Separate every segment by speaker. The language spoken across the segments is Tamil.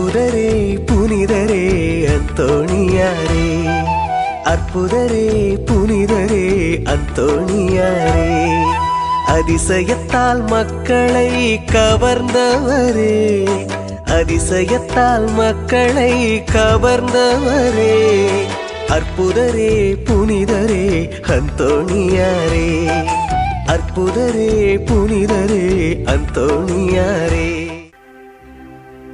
Speaker 1: அற்புதரே புனிதரே அந்தோணியாரே, அற்புதரே புனிதரே அந்தோணியாரே, அதிசயத்தால் மக்களை கவர்ந்தவரே, அதிசயத்தால் மக்களை கவர்ந்தவரே, அற்புதரே புனிதரே அந்தோணியாரே, அற்புதரே புனிதரே அந்தோணியாரே.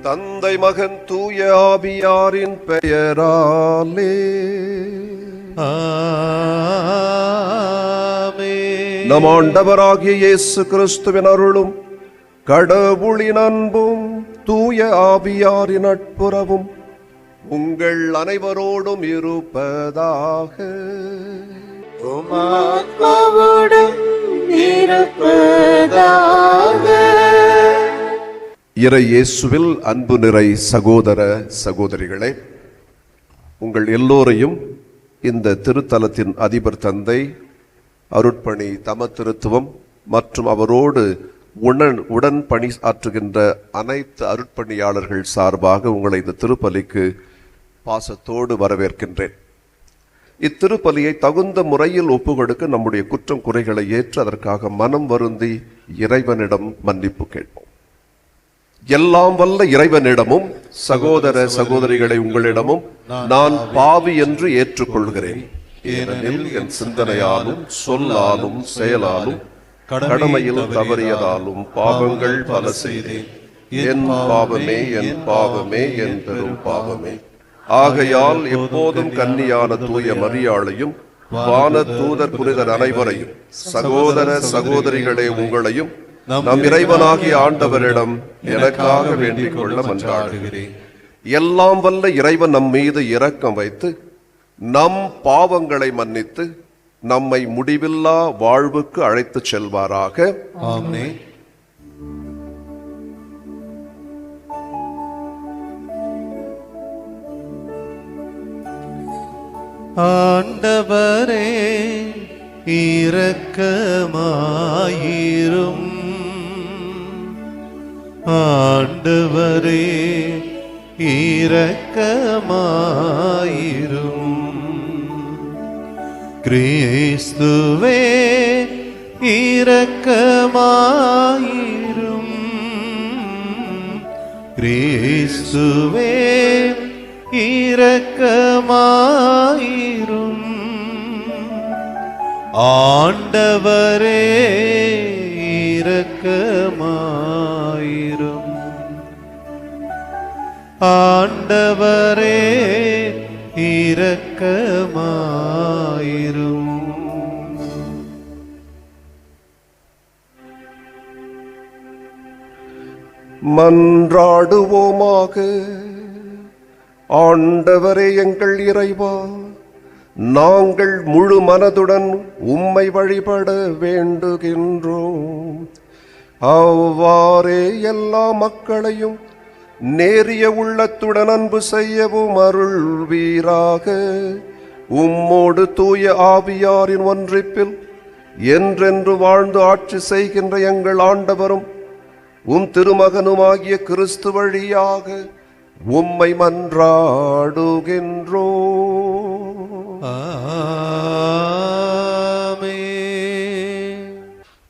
Speaker 2: தந்தை மகன் தூய ஆவியாரின் பெயராலே ஆமென். நம் ஆண்டவராகிய இயேசு கிறிஸ்துவின் அருளும் கடவுளின் அன்பும் தூய ஆவியாரின் நட்புறவும் உங்கள் அனைவரோடும் இருப்பதாக. இறை இயேசுவில் அன்பு நிறை சகோதர சகோதரிகளே, உங்கள் எல்லோரையும் இந்த திருத்தலத்தின் அதிபர் தந்தை, அருட்பணி தம திருத்துவம் மற்றும் அவரோடு உடன் பணி ஆற்றுகின்ற அனைத்து அருட்பணியாளர்கள் சார்பாக உங்களை இந்த திருப்பலிக்கு பாசத்தோடு வரவேற்கின்றேன். இத்திருப்பலியை தகுந்த முறையில் ஒப்புக்கொடுக்க நம்முடைய குற்றம் குறைகளை ஏற்று அதற்காக மனம் வருந்தி இறைவனிடம் மன்னிப்பு கேட்போம். எல்லாம் வல்ல இறைவனிடமும் சகோதர சகோதரிகளை உங்களிடமும் நான் பாவி என்று ஏற்றுக்கொள்கிறேன். ஏனெனில் என் சிந்தனையாலும் சொல்லாலும் செயலாலும் கடமையில் தவறியதாலும் பாவங்கள் பல செய்தேன். என் பாவமே என் பாவமே என் பெரும் பாவமே. ஆகையால் எப்போதும் கன்னியான தூய மரியாளையும் வான தூதர் புனிதர் அனைவரையும் சகோதர சகோதரிகளே உங்களையும் நம் இறைவனாகிய ஆண்டவரிடம் எனக்காக வேண்டிக் கொள்ள மன்றாடுகிறேன். எல்லாம் வல்ல இறைவன் நம் மீது இரக்கம் வைத்து நம் பாவங்களை மன்னித்து நம்மை முடிவில்லா வாழ்வுக்கு அழைத்து செல்வாராக. ஆமென்.
Speaker 3: ஆண்டவரே இரக்கமாயிரும், ஆண்டவரே இரக்கமாயிரும், கிறிஸ்துவே இரக்கமாயிரும், கிறிஸ்துவே இரக்கமாயிரும், ஆண்டவரே இரக்கமாயிரும், ஆண்டவரே இரக்கமாயிரும்.
Speaker 2: மன்றாடுவோமாக. ஆண்டவரே எங்கள் இறைவா, நாங்கள் முழு மனதுடன் உம்மை வழிபட வேண்டுகின்றோம். அவ்வாறே எல்லா மக்களையும் நேரிய உள்ளத்துடன் அன்பு செய்யவும் அருள்வீராக. உம்மோடு தூய ஆவியாரின் ஒன்றிப்பில் என்றென்று வாழ்ந்து ஆட்சி செய்கின்ற எங்கள் ஆண்டவரும் உம் திருமகனுமாகிய கிறிஸ்து வழியாக உம்மை மன்றாடுகின்றோம்.
Speaker 3: ஆமென்.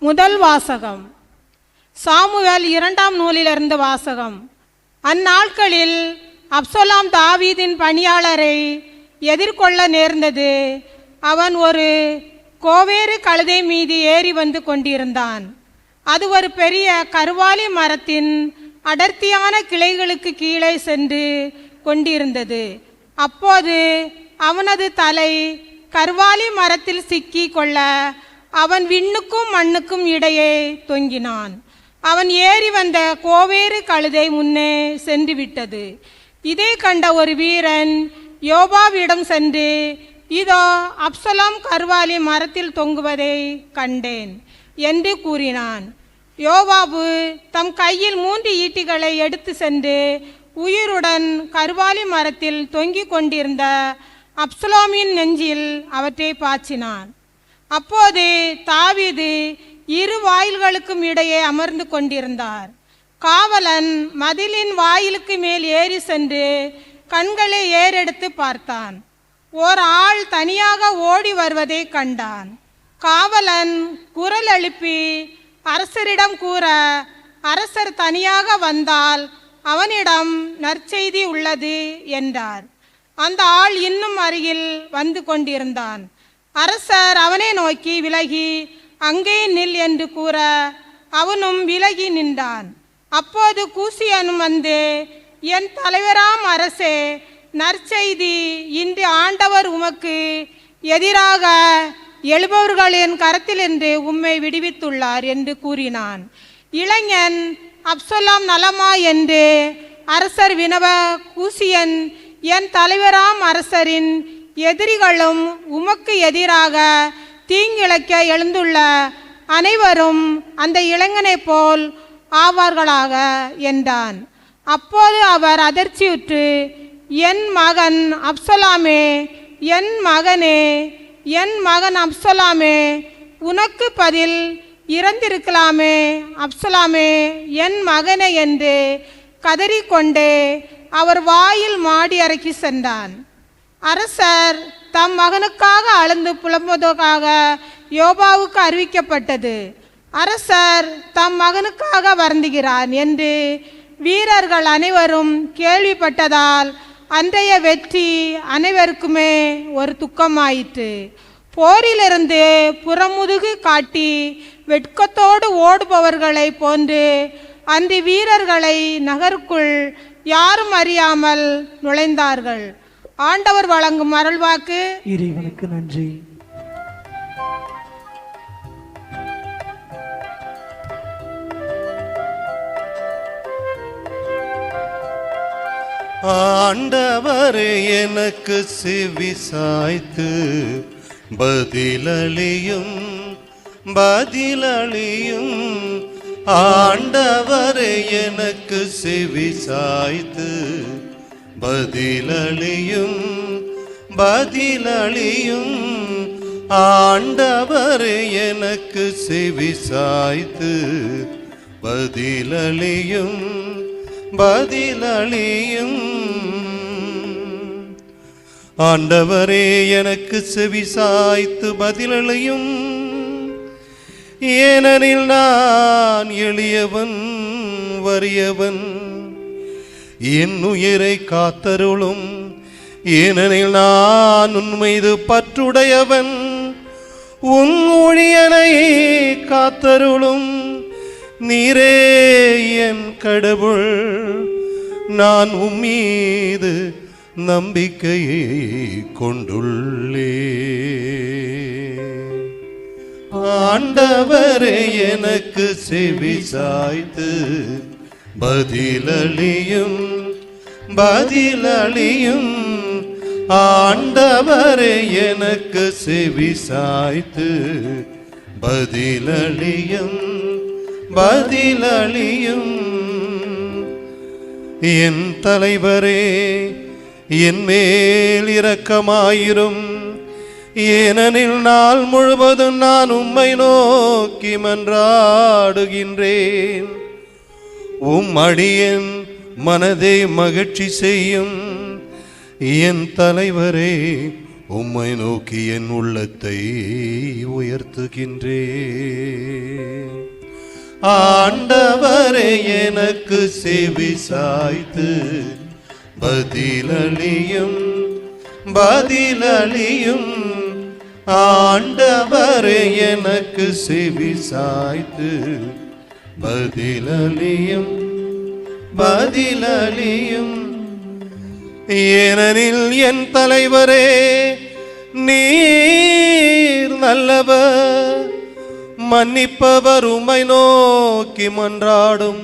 Speaker 4: முதல் வாசகம் சாமுவேல் 2ஆம் நூலிலிருந்து வாசகம். அந்நாட்களில் அப்சலோம் தாவீதின் பணியாளரை எதிர்கொள்ள நேர்ந்தது. அவன் ஒரு கோவேறு கழுதை மீது ஏறி வந்து கொண்டிருந்தான். அது ஒரு பெரிய கருவாலி மரத்தின் அடர்த்தியான கிளைகளுக்கு கீழே சென்று கொண்டிருந்தது. அப்போது அவனது தலை கருவாலி மரத்தில் சிக்கி கொள்ள அவன் விண்ணுக்கும் மண்ணுக்கும் இடையே தொங்கினான். அவன் ஏறி வந்த கோவேறு கழுதை முன்னே சென்று விட்டது. இதை கண்ட ஒரு வீரன் யோவாபிடம் சென்று, இதோ அப்சலோம் கருவாலி மரத்தில் தொங்குவதை கண்டேன் என்று கூறினான். யோவாபு தம் கையில் 3 ஈட்டிகளை எடுத்து சென்று உயிருடன் கருவாலி மரத்தில் தொங்கிக் கொண்டிருந்த அப்சலோமின் நெஞ்சில் அவற்றை பாய்ச்சினான். அப்போது தாவீது 2 வாயில்களுக்கும் இடையே அமர்ந்து கொண்டிருந்தார். காவலன் மதிலின் வாயிலுக்கு மேல் ஏறி சென்று கண்களை ஏறெடுத்து பார்த்தான். ஓர் ஆள் தனியாக ஓடி வருவதை கண்டான். காவலன் குரல் எழுப்பி அரசரிடம் கூற, அரசர் தனியாக வந்தால் அவனிடம் நற்செய்தி உள்ளது என்றார். அந்த ஆள் இன்னும் அருகில் வந்து கொண்டிருந்தான். அரசர் அவனை நோக்கி விலகி அங்கே நில் என்று கூற அவனும் விலகி நின்றான். அப்போது கூசியனும் வந்து, என் தலைவராம் அரசே, நற்செய்தி, இன்று ஆண்டவர் உமக்கு எதிராக எழுபவர்களின் கரத்திலிருந்து உம்மை விடுவித்துள்ளார் என்று கூறினான். இளைஞன், அப்சலோம் நலமா என்று அரசர் வினவ, கூசியன், என் தலைவராம் அரசரின் எதிரிகளும் உமக்கு எதிராக தீங்கிழைக்க எழுந்துள்ள அனைவரும் அந்த இளைஞனைப் போல் ஆவார்களாக என்றான். அப்போது அவர் அதிர்ச்சியுற்று, என் மகன் அப்சலோமே, என் மகனே, என் மகன் அப்சலோமே, உனக்கு பதில் இறந்திருக்கலாமே, அப்சலோமே என் மகனே என்று கதறிக்கொண்டே அவர் வாயில் மாடி அறைக்கு சென்றான். அரசர் தம் மகனுக்காக அழுந்து புலம்புவதற்காக யோவாவுக்கு அறிவிக்கப்பட்டது. அரசர் தம் மகனுக்காக வருந்துகிறான் என்று வீரர்கள் அனைவரும் கேள்விப்பட்டதால் அன்றைய வெற்றி அனைவருக்குமே ஒரு துக்கமாயிற்று. போரிலிருந்து புறமுதுகு காட்டி வெட்கத்தோடு ஓடுபவர்களை போன்று அந்த வீரர்களை நகருக்குள் யாரும் அறியாமல் நுழைந்தார்கள். ஆண்டவர் வழங்கும் அருள்வாக்கு.
Speaker 5: இறைவனுக்கு நன்றி.
Speaker 3: ஆண்டவரே எனக்கு செவி சாய்த்து பதிலளியும் பதிலளியும். ஆண்டவரே எனக்கு செவி சாய்த்து பதிலளியும் பதிலளியும். ஆண்டவரே எனக்கு செவி சாய்த்து பதிலளியும் பதிலளியும். ஆண்டவரே எனக்கு செவி சாய்த்து பதிலளியும். ஏனெனில் நான் எளியவன் வறியவன், என் உயிரை காத்தருளும். ஏனெனில் நான் உன்மீது பற்றுடையவன், உன் ஊழியனை காத்தருளும். நீரே என் கடவுள், நான் உம்மீது நம்பிக்கையை கொண்டுள்ளே. ஆண்டவரே எனக்கு செவி சாய்த்து பதிலளியும் பதிலளியும். ஆண்டவரே எனக்கு செவி சாய்த்து பதிலளியும் பதிலளியும். என் தலைவரே, என் மேல் இரக்கமாயிரும். ஏனெனில் நாள் முழுவதும் நான் உம்மை நோக்கி மன்றாடுகின்றேன். உம் அடியேன் மனதை மகிழ்ச்சி செய்யும். என் தலைவரே, உம்மை நோக்கி என் உள்ளத்தை உயர்த்துகின்றேன். ஆண்டவரே எனக்கு செவி சாய்த்து பதிலளியும் பதிலளியும். ஆண்டவரே எனக்கு செவி சாய்த்து பதிலளியும் பதிலளியும். ஏனெனில் என் தலைவரே, நீர் நல்லவர், மன்னிப்பவர், உம்மை நோக்கி மன்றாடும்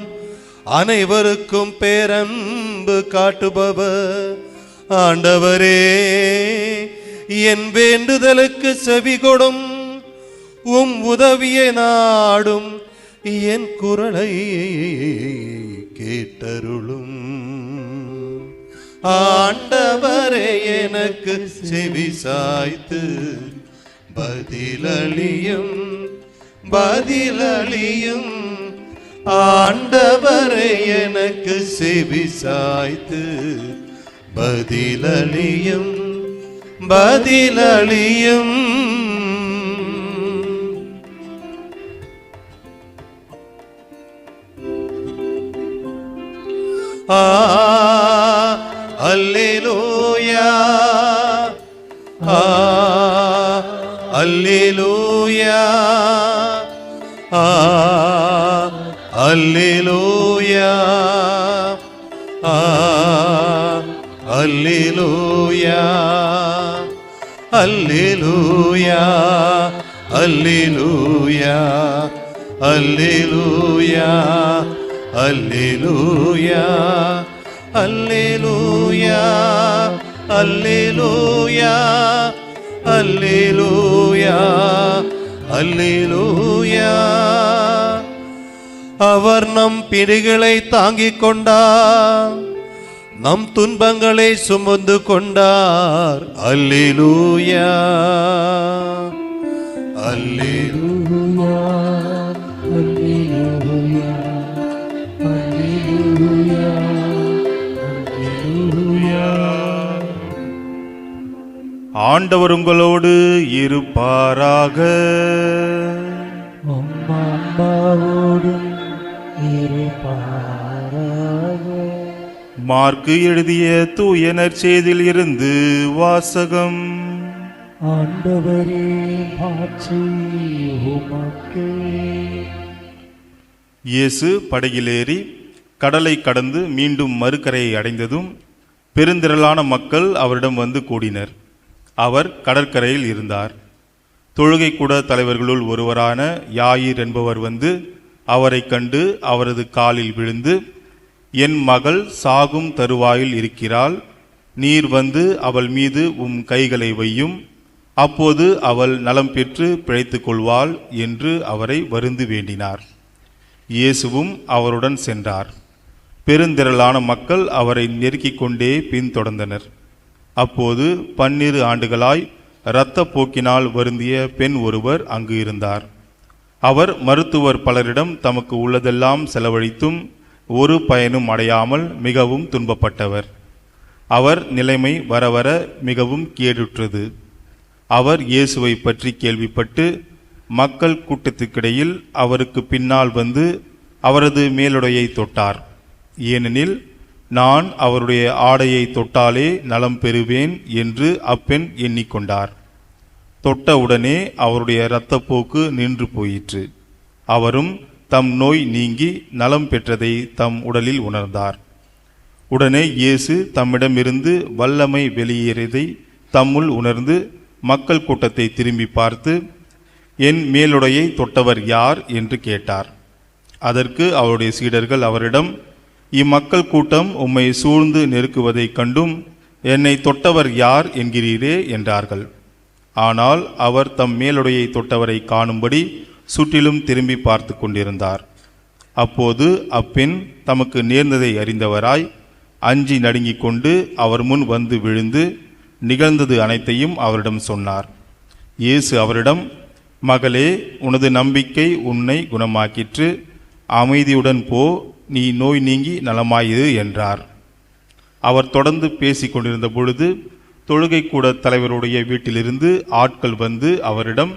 Speaker 3: அனைவருக்கும் பேரன்பு காட்டுபவர். ஆண்டவரே, என் வேண்டுதலுக்கு செவி கொடும். உம் உதவியை நாடும் என் குரலை கேட்டருளும். ஆண்டவரே எனக்கு செவி சாய்த்து பதிலளியும் பதிலளியும். ஆண்டவரை எனக்கு செவி சாய்த்து பதிலளியும் பதிலளியும். அல்லேலூயா அல்லேலூயா அல்லேலூயா அல்லேலூயா அல்லேலூயா அல்லேலூயா அல்லேலூயா அல்லேலூயா அல்லேலூயா அல்லேலூயா அல்லேலூயா அல்லேலூயா. அவர் நம் பிடிகளை தாங்கிக் கொண்டார், நம் துன்பங்களை சுமந்து கொண்டார். அல்லேலூயா அல்லேலூயா
Speaker 5: அல்லேலூயா அல்லேலூயா அல்லேலூயா.
Speaker 6: ஆண்டவர் உங்களோடு இருப்பாராக.
Speaker 5: அம்மாவோடும் இருப்பாராக.
Speaker 6: மார்க்கு எழுதிய தூய நற்செய்தியில் இருந்து வாசகம்.
Speaker 5: ஆண்டவரே மாட்சி உமக்கே.
Speaker 6: இயேசு படகிலேறி கடலை கடந்து மீண்டும் மறுகரையை அடைந்ததும் பெருந்திரளான மக்கள் அவரிடம் வந்து கூடினர். அவர் கடற்கரையில் இருந்தார். தொழுகை கூட தலைவர்களுள் ஒருவரான யாயிர் என்பவர் வந்து அவரை கண்டு அவரது காலில் விழுந்து, என் மகள் சாகும் தருவாயில் இருக்கிறாள், நீர் வந்து அவள் மீது உம் கைகளை வையும், அப்போது அவள் நலம் பெற்று பிழைத்துக் கொள்வாள் என்று அவரை வருந்தி வேண்டினார். இயேசுவும் அவருடன் சென்றார். பெருந்திரளான மக்கள் அவரை நெருக்கிக் கொண்டே பின்தொடர்ந்தனர். அப்போது 12 ஆண்டுகளாய் இரத்த போக்கினால் வருந்திய பெண் ஒருவர் அங்கு இருந்தார். அவர் மருத்துவர் பலரிடம் தமக்கு உள்ளதெல்லாம் செலவழித்தும் ஒரு பயனும் அடையாமல் மிகவும் துன்பப்பட்டவர். அவர் நிலைமை வர வர மிகவும் கேடுற்றது. அவர் இயேசுவை பற்றி கேள்விப்பட்டு மக்கள் கூட்டத்துக்கிடையில் அவருக்கு பின்னால் வந்து அவரது மேலுடையை தொட்டார். ஏனெனில் நான் அவருடைய ஆடையை தொட்டாலே நலம் பெறுவேன் என்று அப்பெண் எண்ணிக்கொண்டார். தொட்டவுடனே அவருடைய இரத்தப்போக்கு நின்று போயிற்று. அவரும் தம் நோய் நீங்கி நலம் பெற்றதை தம் உடலில் உணர்ந்தார். உடனே இயேசு தம்மிடமிருந்து வல்லமை வெளியேறியதை தம்முள் உணர்ந்து மக்கள் கூட்டத்தை திரும்பி பார்த்து, என் மேலுடையை தொட்டவர் யார் என்று கேட்டார். அதற்கு அவருடைய சீடர்கள் அவரிடம், இம்மக்கள் கூட்டம் உம்மை சூழ்ந்து நெருக்குவதைக் கண்டும் என்னை தொட்டவர் யார் என்கிறீரே என்றார்கள். ஆனால் அவர் தம் மேலுடையை தொட்டவரை காணும்படி சுற்றிலும் திரும்பி பார்த்து கொண்டிருந்தார். அப்போது அப்பெண் தமக்கு நேர்ந்ததை அறிந்தவராய் அஞ்சி நடுங்கிக் கொண்டு அவர் முன் வந்து விழுந்து நிகழ்ந்தது அனைத்தையும் அவரிடம் சொன்னார். இயேசு அவரிடம், மகளே, உனது நம்பிக்கை உன்னை குணமாக்கிற்று, அமைதியுடன் போ, நீ நோய் நீங்கி நலமாயிரு என்றார். அவர் தொடர்ந்து பேசி கொண்டிருந்த பொழுது தொழுகை கூட தலைவருடைய வீட்டிலிருந்து ஆட்கள் வந்து அவரிடம்,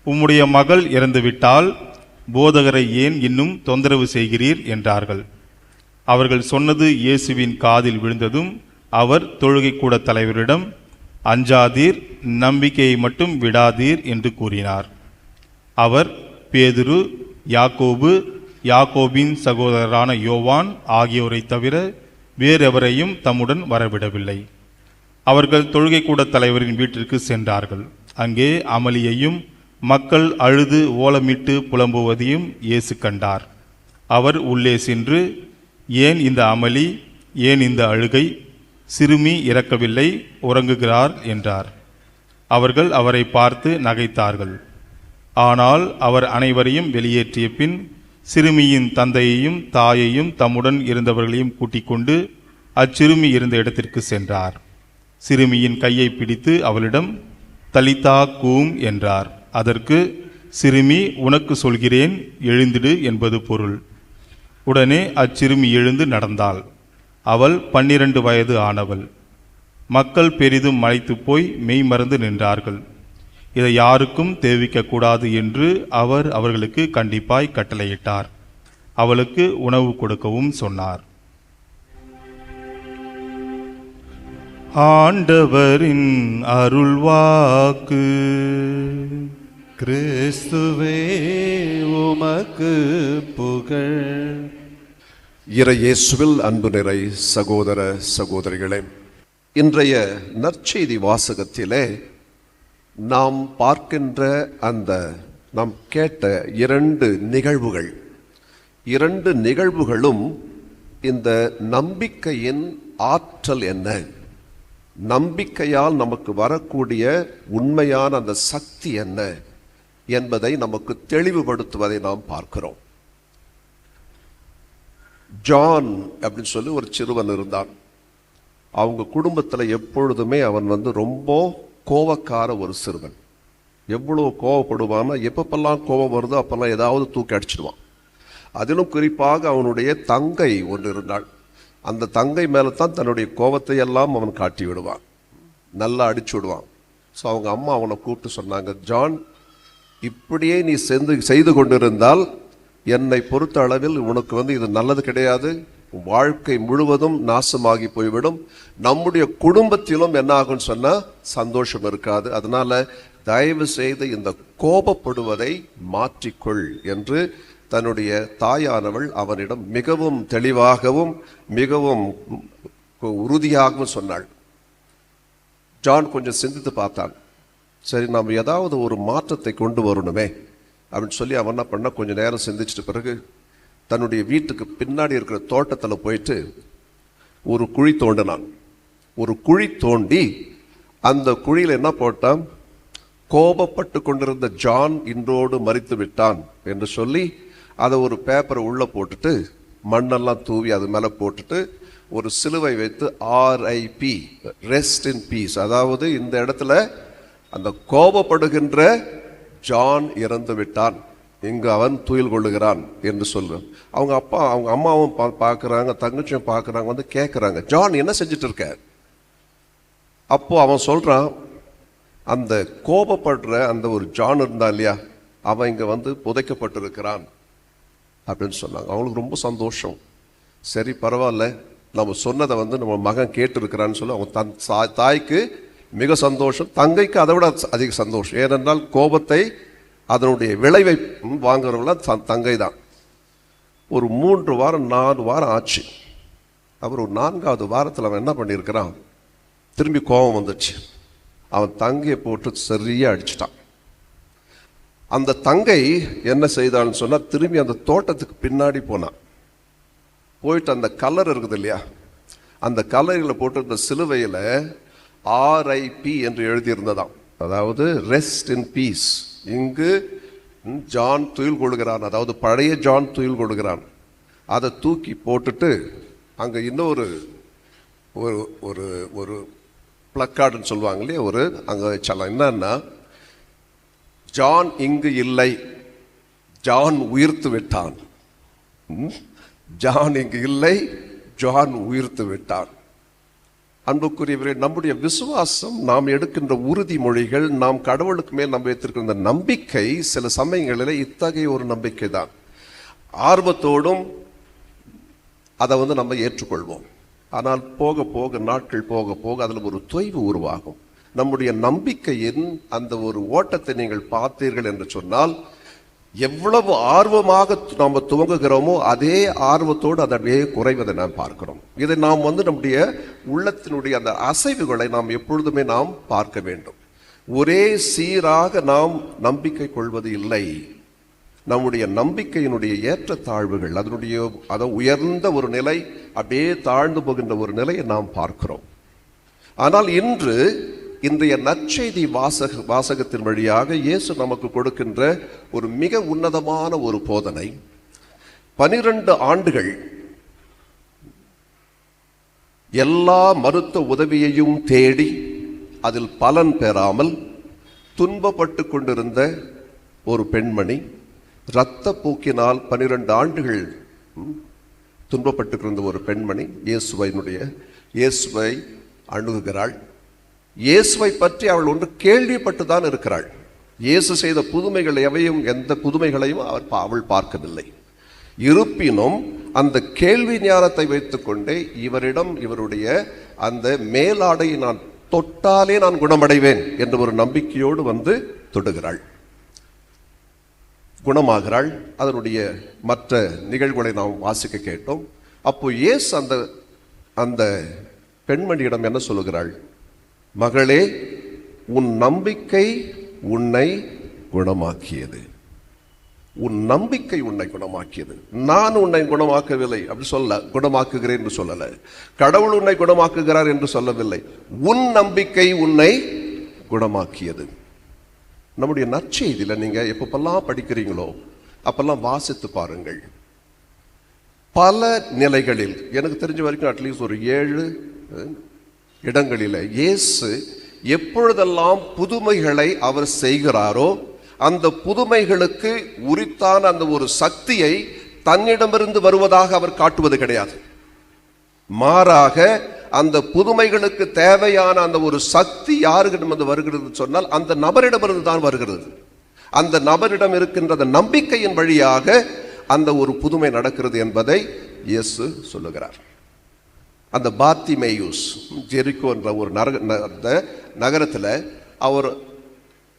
Speaker 6: உம்முடைய மகள் இறந்துவிட்டால் போதகரை ஏன் இன்னும் தொந்தரவு செய்கிறீர் என்றார்கள். அவர்கள் சொன்னது இயேசுவின் காதில் விழுந்ததும் அவர் தொழுகை கூட தலைவரிடம், அஞ்சாதீர், நம்பிக்கையை மட்டும் விடாதீர் என்று கூறினார். அவர் பேதுரு, யாக்கோபு, யாக்கோபின் சகோதரரான யோவான் ஆகியோரை தவிர வேறெவரையும் தம்முடன் வரவிடவில்லை. அவர்கள் தொழுகை கூட தலைவரின் வீட்டிற்கு சென்றார்கள். அங்கே அமளியையும் மக்கள் அழுது ஓலமிட்டு புலம்புவதையும் இயேசு கண்டார். அவர் உள்ளே சென்று, ஏன் இந்த அமளி, ஏன் இந்த அழுகை, சிறுமி இறக்கவில்லை, உறங்குகிறார் என்றார். அவர்கள் அவரை பார்த்து நகைத்தார்கள். ஆனால் அவர் அனைவரையும் வெளியேற்றிய பின் சிறுமியின் தந்தையையும் தாயையும் தம்முடன் இருந்தவர்களையும் கூட்டிக் கொண்டு அச்சிறுமி இருந்த இடத்திற்கு சென்றார். சிறுமியின் கையை பிடித்து அவளிடம், தலிதா கூம் என்றார். அதற்கு, சிறுமி, உனக்கு சொல்கிறேன், எழுந்திடு என்பது பொருள். உடனே அச்சிறுமி எழுந்து நடந்தாள். அவள் 12 வயது ஆனவள். மக்கள் பெரிதும் மலைத்து போய் மெய்மறந்து நின்றார்கள். இதை யாருக்கும் தெரிவிக்கக்கூடாது என்று அவர் அவர்களுக்கு கண்டிப்பாய் கட்டளையிட்டார். அவளுக்கு உணவு கொடுக்கவும் சொன்னார். ஆண்டவரின் அருள்வாக்கு.
Speaker 3: கிறிஸ்துவே உமக்கு புகழ்.
Speaker 2: இறையேசுவில் அன்பு நிறை சகோதர சகோதரிகளே, இன்றைய நற்செய்தி வாசகத்திலே நாம் பார்க்கின்ற நாம் கேட்ட 2 நிகழ்வுகளும் இந்த நம்பிக்கையின் ஆற்றல் என்ன, நம்பிக்கையால் நமக்கு வரக்கூடிய உண்மையான அந்த சக்தி என்ன என்பதை நமக்கு தெளிவுபடுத்துவதை நாம் பார்க்கிறோம். ஜான் அப்படின்னு சொல்லி ஒரு சிறுவன் இருந்தான். அவங்க குடும்பத்தில் எப்பொழுதுமே அவன் ரொம்ப கோவக்கார ஒரு சிறுவன். எவ்வளோ கோவப்படுவான்னா, எப்பப்பெல்லாம் கோவம் வருதோ அப்பெல்லாம் ஏதாவது தூக்கி அடிச்சிடுவான். அதிலும் குறிப்பாக அவனுடைய தங்கை ஒன்று இருந்தாள். அந்த தங்கை மேலே தான் தன்னுடைய கோபத்தை எல்லாம் அவன் காட்டி விடுவான், நல்லா அடிச்சு விடுவான். ஸோ அவங்க அம்மா அவனை கூப்பிட்டு சொன்னாங்க, ஜான், இப்படியே நீ செய்து கொண்டிருந்தால் என்னை பொறுத்த அளவில் உனக்கு இது நல்லது கிடையாது. வாழ்க்கை முழுவதும் நாசமாகி போய்விடும். நம்முடைய குடும்பத்திலும் என்ன ஆகும்னு சொன்னால் சந்தோஷம் இருக்காது. அதனால தயவு செய்து இந்த கோபப்படுவதை மாற்றிக்கொள் என்று தன்னுடைய தாயானவள் அவனிடம் மிகவும் தெளிவாகவும் மிகவும் உறுதியாகவும் சொன்னாள். ஜான் கொஞ்சம் சிந்தித்து பார்த்தான். சரி, நாம் ஏதாவது ஒரு மாற்றத்தை கொண்டு வரணுமே அப்படின்னு சொல்லி அவன் என்ன பண்ண, கொஞ்சம் நேரம் சிந்திச்சிட்டு பிறகு தன்னுடைய வீட்டுக்கு பின்னாடி இருக்கிற தோட்டத்தில் போயிட்டு ஒரு குழி தோண்டினான். ஒரு குழி தோண்டி அந்த குழியில் என்ன போட்டான், கோபப்பட்டு கொண்டிருந்த ஜான் இன்றோடு மரித்து விட்டான் என்று சொல்லி அதை ஒரு பேப்பரை உள்ளே போட்டுட்டு மண்ணெல்லாம் தூவி அது மேலே போட்டுட்டு ஒரு சிலுவை வைத்து RIP, ரெஸ்ட் இன் பீஸ், அதாவது இந்த இடத்துல அந்த கோபப்படுகின்ற ஜான் இறந்து விட்டான், இங்கு அவன் துயில் கொள்ளுகிறான் என்று சொல்றான். அவங்க அம்மாவும் பார்க்குறாங்க, தங்கச்சியும் பார்க்குறாங்க, கேட்குறாங்க, ஜான் என்ன செஞ்சுட்டு இருக்க? அப்போ அவன் சொல்றான், அந்த கோபப்படுற அந்த ஒரு ஜான் இருந்தான் இல்லையா, அவன் இங்கே புதைக்கப்பட்டிருக்கிறான் அப்படின்னு சொன்னாங்க. அவங்களுக்கு ரொம்ப சந்தோஷம். சரி, பரவாயில்ல, நம்ம சொன்னதை நம்ம மகன் கேட்டிருக்கிறான்னு சொல்லி அவங்க தாய்க்கு மிக சந்தோஷம். தங்கைக்கு அதை விட அதிக சந்தோஷம். ஏனென்றால் கோபத்தை அதனுடைய விளைவை வாங்குறவங்கள தங்கை தான். ஒரு 3 வாரம் 4 வாரம் ஆச்சு. அவர் ஒரு 4வது வாரத்தில் அவன் என்ன பண்ணியிருக்கிறான், திரும்பி கோபம் வந்துச்சு. அவன் தங்கையை போட்டு சரியாக அடிச்சிட்டான். அந்த தங்கை என்ன செய்தான்னு சொன்னால், திரும்பி அந்த தோட்டத்துக்கு பின்னாடி போனான். போயிட்டு அந்த கலர் இருக்குது இல்லையா, அந்த கலரில் போட்டு இந்த சிலுவையில் RIP என்று எழுதியிருந்ததாம். அதாவது ரெஸ்ட் இன் பீஸ், இங்கு ஜான் துயில் கொள்கிறான், அதாவது பழைய ஜான் துயில் கொள்கிறான். அதை தூக்கி போட்டுட்டு அங்கே இன்னொரு ஒரு ஒரு பிளக்கார்டுன்னு சொல்லுவாங்க இல்லையா, ஒரு அங்கே வச்சாலாம். என்னன்னா, ஜான் இங்கு இல்லை, ஜான் உயிர்த்து விட்டான். ஜான் இங்கு இல்லை, ஜான் உயிர்த்து விட்டான். அன்புக்குரியவரே, நம்முடைய விசுவாசம், நாம் எடுக்கின்ற உறுதிமொழிகள், நாம் கடவுளுக்கு மேல் நம்ம வைத்திருக்கிற நம்பிக்கை சில சமயங்களில் இத்தகைய ஒரு நம்பிக்கை தான். ஆர்வத்தோடும் அதை நம்ம ஏற்றுக்கொள்வோம். ஆனால் போக போக, நாட்கள் போக போக அதில் ஒரு தொய்வு உருவாகும். நம்முடைய நம்பிக்கையின் அந்த ஒரு ஓட்டத்தை நீங்கள் பார்த்தீர்கள் என்று சொன்னால், எவ்வளவு ஆர்வமாக நாம் துவங்குகிறோமோ அதே ஆர்வத்தோடு அதே குறைவதை நாம் பார்க்கிறோம். இதை நாம் நம்முடைய உள்ளத்தினுடைய அந்த அசைவுகளை நாம் எப்பொழுதுமே நாம் பார்க்க வேண்டும். ஒரே சீராக நாம் நம்பிக்கை கொள்வது இல்லை. நம்முடைய நம்பிக்கையினுடைய ஏற்றத்தாழ்வுகள், அதனுடைய உயர்ந்த ஒரு நிலை, அப்படியே தாழ்ந்து போகின்ற ஒரு நிலையை நாம் பார்க்கிறோம். ஆனால் இன்றைய நற்செய்தி வாசகத்தின் வழியாக இயேசு நமக்கு கொடுக்கின்ற ஒரு மிக உன்னதமான ஒரு போதனை. 12 ஆண்டுகள் எல்லா மருத்துவ உதவியையும் தேடி அதில் பலன் பெறாமல் துன்பப்பட்டு கொண்டிருந்த ஒரு பெண்மணி, இரத்த போக்கினால் 12 ஆண்டுகள் துன்பப்பட்டிருந்த ஒரு பெண்மணி இயேசுவை அணுகுகிறாள். இயேசுவை பற்றி அவள் ஒன்று கேள்விப்பட்டுதான் இருக்கிறாள். இயேசு செய்த புதுமைகள் எவையும் எந்த புதுமைகளையும் அவள் பார்க்கவில்லை. இருப்பினும் அந்த கேள்வி ஞானத்தை வைத்துக்கொண்டே இவரிடம் இவருடைய அந்த மேலாடையை நான் தொட்டாலே நான் குணமடைவேன் என்ற ஒரு நம்பிக்கையோடு வந்து தொடுகிறாள், குணமாகிறாள். அதனுடைய மற்ற நிகழ்வுகளை நாம் வாசிக்க கேட்டோம். அப்போ இயேசு அந்த பெண்மணியிடம் என்ன சொல்லுகிறாள்? மகளே, உன் நம்பிக்கை உன்னை குணமாக்கியது. உன் நம்பிக்கை உன்னை குணமாக்கியது. நான் உன்னை குணமாக்கவில்லை அப்படி சொல்ல, குணமாக்குகிறேன் என்று சொல்லல, கடவுள் உன்னை குணமாக்குகிறார் என்று சொல்லவில்லை. உன் நம்பிக்கை உன்னை குணமாக்கியது. நம்முடைய நற்செய்தியில நீங்க எப்பப்பெல்லாம் படிக்கிறீங்களோ அப்பெல்லாம் வாசித்து பாருங்கள். பல நிலைகளில் எனக்கு தெரிஞ்ச வரைக்கும் அட்லீஸ்ட் ஒரு 7 இடங்களில் இயேசு எப்பொழுதெல்லாம் புதுமைகளை அவர் செய்கிறாரோ அந்த புதுமைகளுக்கு உரித்தான அந்த ஒரு சக்தியை தன்னிடமிருந்து வருவதாக அவர் காட்டுவது கிடையாது. மாறாக அந்த புதுமைகளுக்கு தேவையான அந்த ஒரு சக்தி யாருக்கிடம் வருகிறது சொன்னால் அந்த நபரிடமிருந்து தான் வருகிறது. அந்த நபரிடம் இருக்கின்ற அந்த நம்பிக்கையின் வழியாக அந்த ஒரு புதுமை நடக்கிறது என்பதை இயேசு சொல்லுகிறார். அந்த பார்த்திமேயுஸ் ஜெரிகோ என்ற ஒரு நகரத்தில் அவர்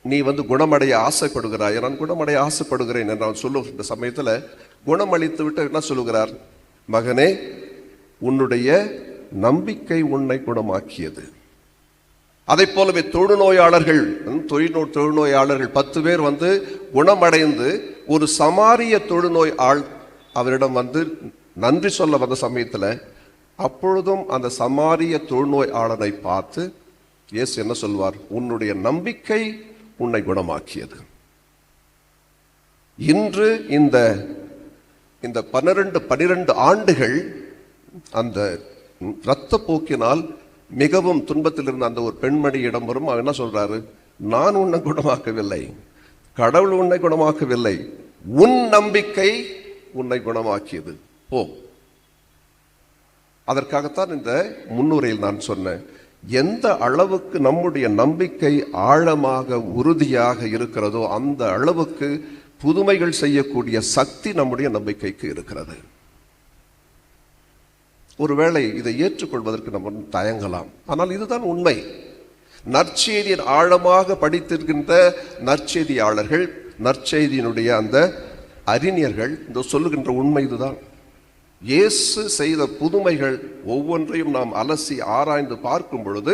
Speaker 2: நீ வந்து குணமடைய ஆசைப்படுகிறாய், நான் குணமடைய ஆசைப்படுகிறேன் என்று அவன் சொல்லுகின்ற சமயத்தில் குணமளித்து விட்டு என்ன சொல்லுகிறார்? மகனே, உன்னுடைய நம்பிக்கை உன்னை குணமாக்கியது. அதை போலவே தொழுநோயாளர்கள் 10 பேர் வந்து குணமடைந்து ஒரு சமாரிய தொழுநோய் ஆள் அவரிடம் வந்து நன்றி சொல்ல வந்த சமயத்தில் அப்பொழுதும் அந்த சமாரிய தொழுநோய் ஆளனை பார்த்து இயேசு என்ன சொல்வார்? உன்னுடைய நம்பிக்கை உன்னை குணமாக்கியது. இன்று இந்த 12 ஆண்டுகள் அந்த இரத்த போக்கினால் மிகவும் துன்பத்தில் இருந்த அந்த ஒரு பெண்மணியிடம் வரும். அவன் என்ன சொல்றாரு? நான் உன்னை குணமாக்கவில்லை, கடவுள் உன்னை குணமாக்கவில்லை, உன் நம்பிக்கை உன்னை குணமாக்கியது, போ. அதற்காகத்தான் இந்த முன்னுரையில் நான் சொன்னேன், எந்த அளவுக்கு நம்முடைய நம்பிக்கை ஆழமாக உறுதியாக இருக்கிறதோ அந்த அளவுக்கு புதுமைகள் செய்யக்கூடிய சக்தி நம்முடைய நம்பிக்கைக்கு இருக்கிறது. ஒருவேளை இதை ஏற்றுக்கொள்வதற்கு நம்ம தயங்கலாம், ஆனால் இதுதான் உண்மை. நற்செய்தியின் ஆழமாக படித்திருக்கின்ற நற்செய்தியாளர்கள், நற்செய்தியினுடைய அந்த அறிஞர்கள் இந்த சொல்லுகின்ற உண்மை இதுதான். இயேசு செய்த புதுமைகள் ஒவ்வொன்றையும் நாம் அலசி ஆராய்ந்து பார்க்கும் பொழுது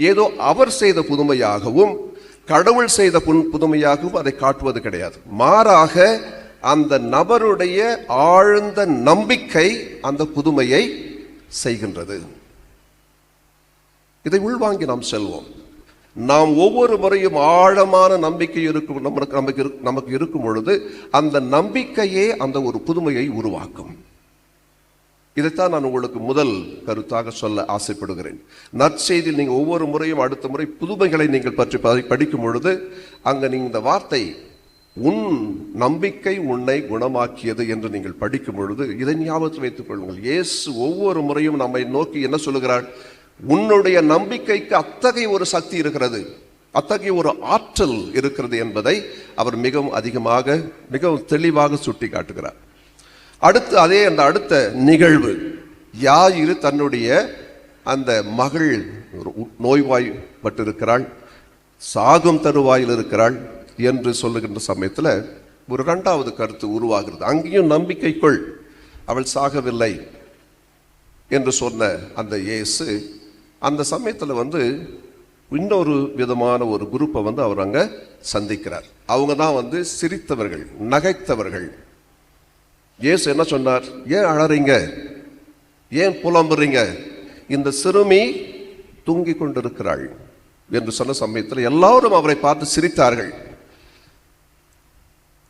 Speaker 2: ஏதோ அவர் செய்த புதுமையாகவும் கடவுள் செய்த புதுமையாகவும் அதை காட்டுவது கிடையாது. மாறாக அந்த நபருடைய ஆழ்ந்த நம்பிக்கை அந்த புதுமையை செய்கின்றது. இதை உள்வாங்கி நாம் செல்வோம். நாம் ஒவ்வொரு முறையும் ஆழமான நம்பிக்கை இருக்கும் நமக்கு இருக்கும் பொழுது அந்த நம்பிக்கையே அந்த ஒரு புதுமையை உருவாக்கும். இதைத்தான் நான் உங்களுக்கு முதல் கருத்தாக சொல்ல ஆசைப்படுகிறேன். நற்செய்தியில் நீங்கள் ஒவ்வொரு முறையும் அடுத்த முறை புதுமைகளை நீங்கள் பற்றி படிக்கும் பொழுது அங்கே நீங்கள் இந்த வார்த்தை உன் நம்பிக்கை உன்னை குணமாக்கியது என்று நீங்கள் படிக்கும் பொழுது இதை ஞாபகத்தில் வைத்துக் கொள்ளுங்கள். இயேசு ஒவ்வொரு முறையும் நம்மை நோக்கி என்ன சொல்லுகிறார்? உன்னுடைய நம்பிக்கைக்கு அத்தகைய ஒரு சக்தி இருக்கிறது, அத்தகைய ஒரு ஆற்றல் இருக்கிறது என்பதை அவர் மிகவும் தெளிவாக சுட்டி காட்டுகிறார். அடுத்த நிகழ்வு, யாயிரு தன்னுடைய அந்த மகள் நோய்வாய்ப்பட்டிருக்கிறாள், சாகும் தருவாயில் இருக்கிறாள் என்று சொல்லுகின்ற சமயத்தில் ஒரு 2வது கருத்து உருவாகிறது. அங்கேயும் நம்பிக்கைக்குள் அவள் சாகவில்லை என்று சொன்ன அந்த இயேசு அந்த சமயத்தில் வந்து இன்னொரு விதமான ஒரு குரூப்பை வந்து அவர் அங்கே சந்திக்கிறார். அவங்க தான் வந்து சிரித்தவர்கள், நகைத்தவர்கள். இயேசு என்ன சொன்னார்? ஏன் அழறீங்க, ஏன் புலம்புறீங்க? இந்த சிறுமி தூங்கிக் கொண்டிருக்கிறாள் என்று சொன்ன சமயத்தில் எல்லாரும் அவரை பார்த்து சிரித்தார்கள்.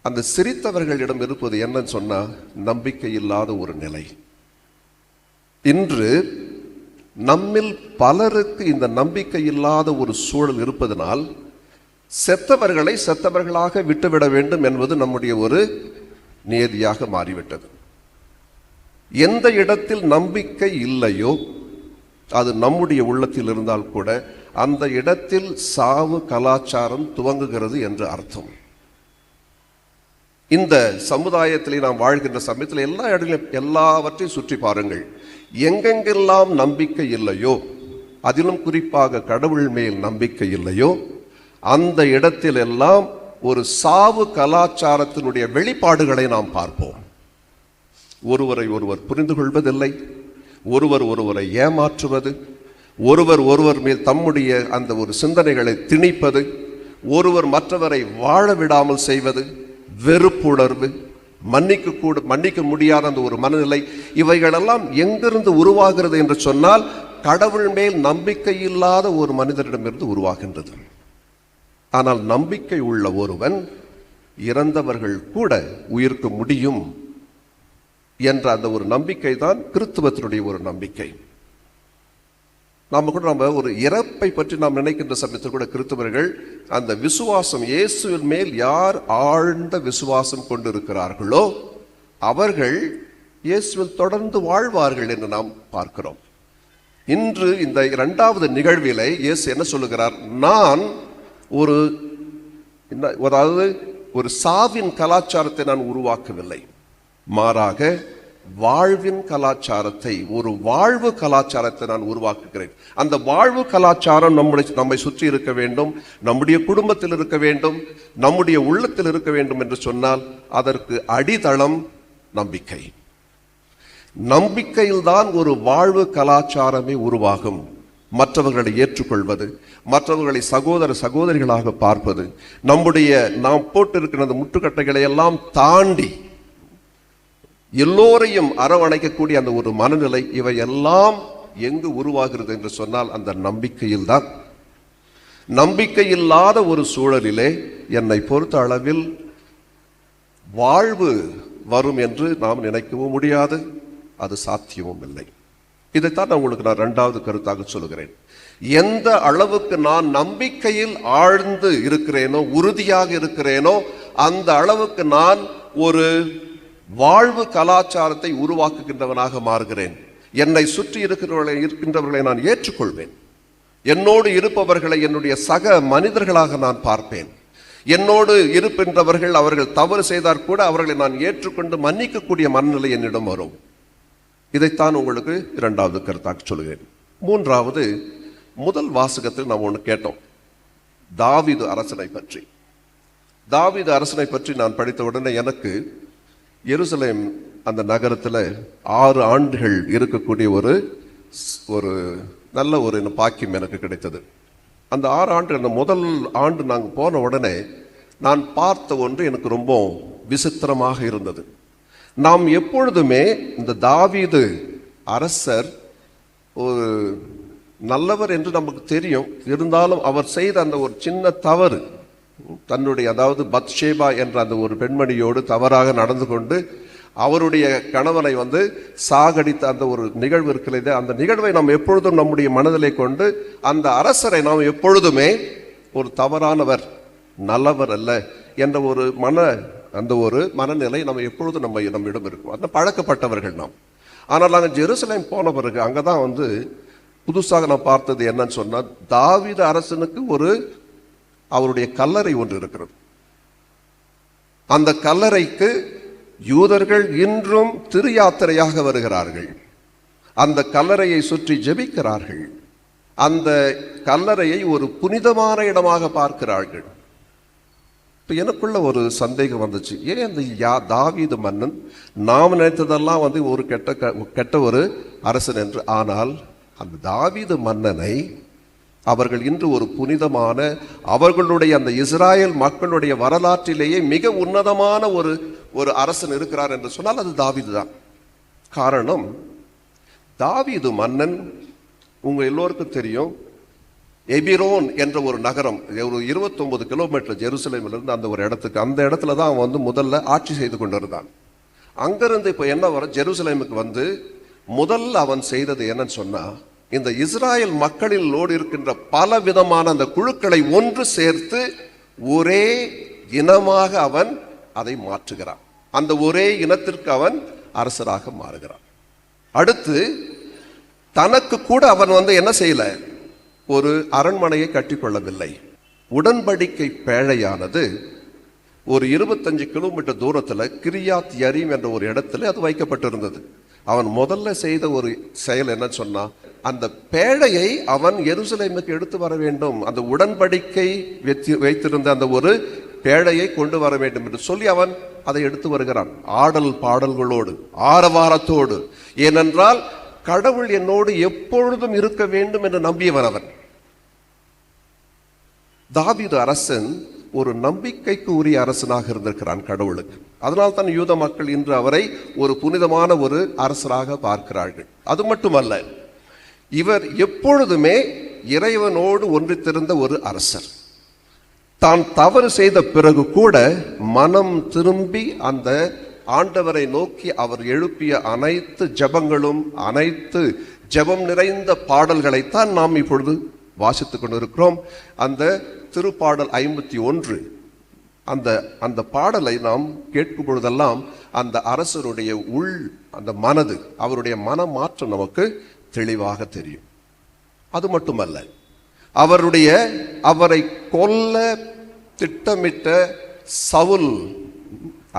Speaker 2: அந்த சிரித்தவர்களிடம் இருப்பது என்னன்னு சொன்னா நம்பிக்கை இல்லாத ஒரு நிலை. இன்று நம்மில் பலருக்கு இந்த நம்பிக்கை இல்லாத ஒரு சூழல் இருப்பதனால் செத்தவர்களை செத்தவர்களாக விட்டுவிட வேண்டும் என்பது நம்முடைய ஒரு நியதியாக மாறிவிட்டது. எந்த இடத்தில் நம்பிக்கை இல்லையோ, அது நம்முடைய உள்ளத்தில் இருந்தால் கூட அந்த இடத்தில் சாவு கலாச்சாரம் துவங்குகிறது என்று அர்த்தம். இந்த சமுதாயத்திலே நாம் வாழ்கின்ற சமயத்தில் எல்லா இடங்களிலும் எல்லாவற்றையும் சுற்றி பாருங்கள். எங்கெங்கெல்லாம் நம்பிக்கை இல்லையோ, அதிலும் குறிப்பாக கடவுள் மேல் நம்பிக்கை இல்லையோ, அந்த இடத்தில் எல்லாம் ஒரு சாவு கலாச்சாரத்தினுடைய வெளிப்பாடுகளை நாம் பார்ப்போம். ஒருவரை ஒருவர் புரிந்து கொள்வதில்லை, ஒருவர் ஒருவரை ஏமாற்றுவது, ஒருவர் ஒருவர் மேல் தம்முடைய அந்த ஒரு சிந்தனைகளை திணிப்பது, ஒருவர் மற்றவரை வாழ விடாமல் செய்வது, வெறுப்புணர்வு, மன்னிக்க முடியாத அந்த ஒரு மனநிலை, இவைகளெல்லாம் எங்கிருந்து உருவாகிறது என்று சொன்னால் கடவுள் மேல் நம்பிக்கை இல்லாத ஒரு மனிதரிடமிருந்து உருவாகின்றது. ஆனால் நம்பிக்கை உள்ள ஒருவன் இறந்தவர்கள் கூட உயிர்க்க முடியும் என்ற அந்த ஒரு நம்பிக்கை தான் கிறிஸ்துவத்தினுடைய ஒரு நம்பிக்கை. நம்ம ஒரு இறப்பை பற்றி நாம் நினைக்கின்ற சமயத்தில் கூட கிறிஸ்தவர்கள் அந்த விசுவாசம், இயேசுவின் மேல் யார் ஆழ்ந்த விசுவாசம் கொண்டிருக்கிறார்களோ அவர்கள் இயேசுவில் தொடர்ந்து வாழ்வார்கள் என்று நாம் பார்க்கிறோம். இன்று இந்த இரண்டாவது நிகழ்விலே இயேசு என்ன சொல்லுகிறார்? நான் ஒரு சாவின் கலாச்சாரத்தை நான் உருவாக்கவில்லை, மாறாக வாழ்வின் கலாச்சாரத்தை, ஒரு வாழ்வு கலாச்சாரத்தை நான் உருவாக்குகிறேன். அந்த வாழ்வு கலாச்சாரம் நம்மை சுற்றி இருக்க வேண்டும், நம்முடைய குடும்பத்தில் இருக்க வேண்டும், நம்முடைய உள்ளத்தில் இருக்க வேண்டும் என்று சொன்னால் அதற்கு அடித்தளம் நம்பிக்கை. நம்பிக்கையில்தான் ஒரு வாழ்வு கலாச்சாரமே உருவாகும். மற்றவர்களை ஏற்றுக்கொள்வது, மற்றவர்களை சகோதர சகோதரிகளாக பார்ப்பது, நாம் போட்டிருக்கிற அந்த முட்டுக்கட்டைகளை எல்லாம் தாண்டி எல்லோரையும் அரவணைக்கக்கூடிய அந்த ஒரு மனநிலை, இவை எல்லாம் எங்கு உருவாகிறது என்று சொன்னால் அந்த நம்பிக்கையில் தான். நம்பிக்கை இல்லாத ஒரு சூழலிலே என்னை பொறுத்த அளவில் வாழ்வு வரும் என்று நாம் நினைக்கவும் முடியாது, அது சாத்தியமும் இல்லை. இதைத்தான் நான் உங்களுக்கு இரண்டாவது கருத்தாக சொல்லுகிறேன். எந்த அளவுக்கு நான் நம்பிக்கையில் ஆழ்ந்து இருக்கிறேனோ, உறுதியாக இருக்கிறேனோ, அந்த அளவுக்கு நான் ஒரு வாழ்வு கலாச்சாரத்தை உருவாக்குகின்றவனாக மாறுகிறேன். என்னை சுற்றி இருக்கின்றவர்களை நான் ஏற்றுக்கொள்வேன். என்னோடு இருப்பவர்களை என்னுடைய சக மனிதர்களாக நான் பார்ப்பேன். என்னோடு இருக்கின்றவர்கள் அவர்கள் தவறு செய்தால் கூட அவர்களை நான் ஏற்றுக்கொண்டு மன்னிக்கக்கூடிய மனநிலை என்னிடம் வரும். இதைத்தான் உங்களுக்கு இரண்டாவது கருத்தாக சொல்கிறேன். மூன்றாவது, முதல் வாசகத்தில் நாம் ஒன்று கேட்டோம், தாவீது அரசனை பற்றி. தாவீது அரசனை பற்றி நான் படித்த உடனே எனக்கு எருசலேம் அந்த நகரத்தில் 6 ஆண்டுகள் இருக்கக்கூடிய ஒரு நல்ல ஒரு பாக்கியம் எனக்கு கிடைத்தது. அந்த 6 ஆண்டு, அந்த முதல் ஆண்டு நாங்கள் போன உடனே நான் பார்த்த ஒன்று எனக்கு ரொம்ப விசித்திரமாக இருந்தது. நாம் எப்பொழுதுமே இந்த தாவீது அரசர் ஒரு நல்லவர் என்று நமக்கு தெரியும், இருந்தாலும் அவர் செய்த அந்த ஒரு சின்ன தவறு, தன்னுடைய அதாவது பத்ஷேபா என்ற அந்த ஒரு பெண்மணியோடு தவறாக நடந்து கொண்டு அவருடைய கணவனை சாகடித்த அந்த ஒரு நிகழ்வு இருக்கிறது. அந்த நிகழ்வை நாம் எப்பொழுதும் நம்முடைய மனதிலே கொண்டு அந்த அரசரை நாம் எப்பொழுதுமே ஒரு தவறானவர், நல்லவர் அல்ல என்ற ஒரு மனநிலை நம்ம எப்பொழுதும் நம்மிடம் இருக்கும். அந்த பழக்கப்பட்டவர்கள் நாம். ஆனால் நாங்கள் ஜெருசலேம் போன பிறகு அங்கதான் புதுசாக நான் பார்த்தது என்னன்னு சொன்னா, தாவீது அரசனுக்கு அவருடைய கல்லறை ஒன்று இருக்கிறது. அந்த கல்லறைக்கு யூதர்கள் இன்றும் திரு யாத்திரையாக வருகிறார்கள். அந்த கல்லறையை சுற்றி ஜெபிக்கிறார்கள். அந்த கல்லறையை ஒரு புனிதமான இடமாக பார்க்கிறார்கள். இப்போ எனக்குள்ள ஒரு சந்தேகம் வந்துச்சு, ஏன் அந்த தாவீது மன்னன் நாம் நினைத்ததெல்லாம் ஒரு கெட்ட ஒரு அரசன் என்று, ஆனால் அந்த தாவீது மன்னனை அவர்கள் இன்று ஒரு புனிதமான, அவர்களுடைய அந்த இஸ்ராயல் மக்களுடைய வரலாற்றிலேயே மிக உன்னதமான ஒரு அரசன் இருக்கிறார் என்று சொன்னால் அது தாவீது தான். காரணம், தாவீது மன்னன் உங்க எல்லோருக்கும் தெரியும், எபிரோன் என்ற ஒரு நகரம், ஒரு 29 கிலோமீட்டர் ஜெருசலேமிலிருந்து அந்த ஒரு இடத்துக்கு, அந்த இடத்துல தான் அவன் முதல்ல ஆட்சி செய்து கொண்டிருந்தான். அங்கிருந்து இப்போ என்ன வர ஜெருசலேமுக்கு முதல்ல அவன் செய்தது என்னன்னு சொன்னா, இந்த இஸ்ராயல் மக்களிலோடு இருக்கின்ற பல விதமான அந்த குழுக்களை ஒன்று சேர்த்து ஒரே இனமாக அவன் அதை மாற்றுகிறான். அந்த ஒரே இனத்திற்கு அவன் அரசராக மாறுகிறான். அடுத்து தனக்கு கூட அவன் என்ன செய்யல, ஒரு அரண்மனையை கட்டிக்கொள்ளவில்லை. உடன்படிக்கை பேழையானது ஒரு 25 கிலோமீட்டர் தூரத்தில் கிரியாத் யரீம் என்ற ஒரு இடத்துல அது வைக்கப்பட்டிருந்தது. அவன் முதல்ல செய்த ஒரு செயல் என்ன சொன்னா, அந்த பேழையை அவன் எருசலேமுக்கு எடுத்து வர வேண்டும். அந்த உடன்படிக்கை வைத்திருந்த அந்த ஒரு பேழையை கொண்டு வர வேண்டும் என்று சொல்லி அவன் அதை எடுத்து வருகிறான், ஆடல் பாடல்களோடு, ஆரவாரத்தோடு. ஏனென்றால் கடவுள் என்னோடு எப்பொழுதும் இருக்க வேண்டும் என்று நம்பியவன் அவன். தாவீது அரசன் ஒரு நம்பிக்கைக்கு உரிய அரசனாக இருந்திருக்கிறான் கடவுளுக்கு. அதனால் தான் யூத மக்கள் இன்று அவரை ஒரு புனிதமான ஒரு அரசராக பார்க்கிறார்கள். அது மட்டுமல்ல, இவர் எப்பொழுதுமே இறைவனோடு ஒன்றித்திருந்த ஒரு அரசர். தான் தவறு செய்த பிறகு கூட மனம் திரும்பி அந்த ஆண்டவரை நோக்கி அவர் எழுப்பிய அனைத்து ஜெபங்களும், அனைத்து ஜெபம் நிறைந்த பாடல்களைத்தான் நாம் இப்பொழுது வாசித்துக் கொண்டிருக்கிறோம். அந்த திருப்பாடல் 51, அந்த பாடலை நாம் கேட்கும் பொழுதெல்லாம் அந்த அரசருடைய அந்த மனது, அவருடைய மனமாற்றம் நமக்கு தெளிவாக தெரியும். அது மட்டுமல்ல, அவரை கொல்ல திட்டமிட்ட சவுல்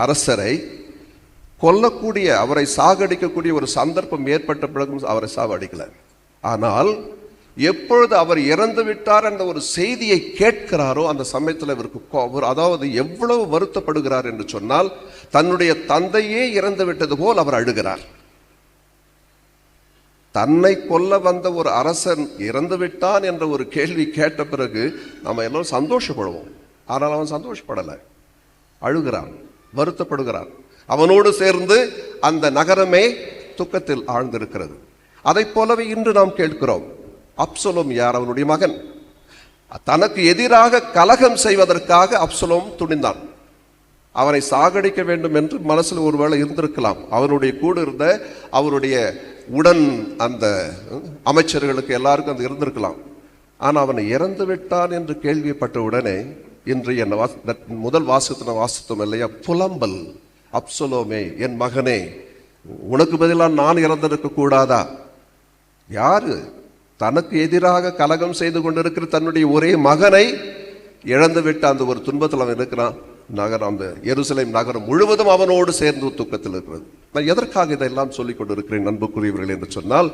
Speaker 2: அரசரை கொல்லக்கூடிய, அவரை சாகடிக்கக்கூடிய ஒரு சந்தர்ப்பம் ஏற்பட்ட பிறகும் அவரை சாகடிக்கல. ஆனால் எப்பொழுது அவர் இறந்து விட்டார் என்ற ஒரு செய்தியை கேட்கிறாரோ அந்த சமயத்தில் இவருக்கு அதாவது எவ்வளவு வருத்தப்படுகிறார் என்று சொன்னால், தன்னுடைய தந்தையே இறந்து விட்டது போல் அவர் அழுகிறார். தன்னை கொல்ல வந்த ஒரு அரசன் இறந்து விட்டான் என்ற ஒரு கேள்வி கேட்ட பிறகு நம்ம எல்லோரும் சந்தோஷப்படுவோம். ஆனால் அவன் சந்தோஷப்படலை, அழுகிறான், வருத்தப்படுகிறான். அவனோடு சேர்ந்து அந்த நகரமே துக்கத்தில் ஆழ்ந்திருக்கிறது. அதை போலவே இன்று நாம் கேட்கிறோம், அப்சலோம் யார்? அவனுடைய மகன். தனக்கு எதிராக கலகம் செய்வதற்காக அப்சலோம் துணிந்தான். அவனை சாகடிக்க வேண்டும் என்று மனசில் ஒருவேளை இருந்திருக்கலாம். அவனுடைய கூட இருந்த அவருடைய உடன் அந்த அமைச்சர்களுக்கு எல்லாருக்கும் அது இருந்திருக்கலாம். ஆனால் அவனை இறந்து விட்டான் என்று கேள்விப்பட்ட உடனே இன்று முதல் வாசகத்தின வாசித்தோம் இல்லையா, புலம்பல். அப்சலோமே, என் மகனே, உனக்கு பதிலாக நான் இறந்திருக்க கூடாதா? யாரு தனக்கு எதிராக கலகம் செய்து கொண்டிருக்கிற தன்னுடைய ஒரே மகனை இழந்து விட்ட அந்த ஒரு துன்பத்தில் அவன் இருக்கிறான். நகரம், அந்த எருசலேம் நகரம் முழுவதும் அவனோடு சேர்ந்து துக்கத்தில் இருக்கிறது. நான் எதற்காக இதெல்லாம் சொல்லிக் கொண்டிருக்கிறேன் அன்புக்குரியவர்கள் என்று சொன்னால்,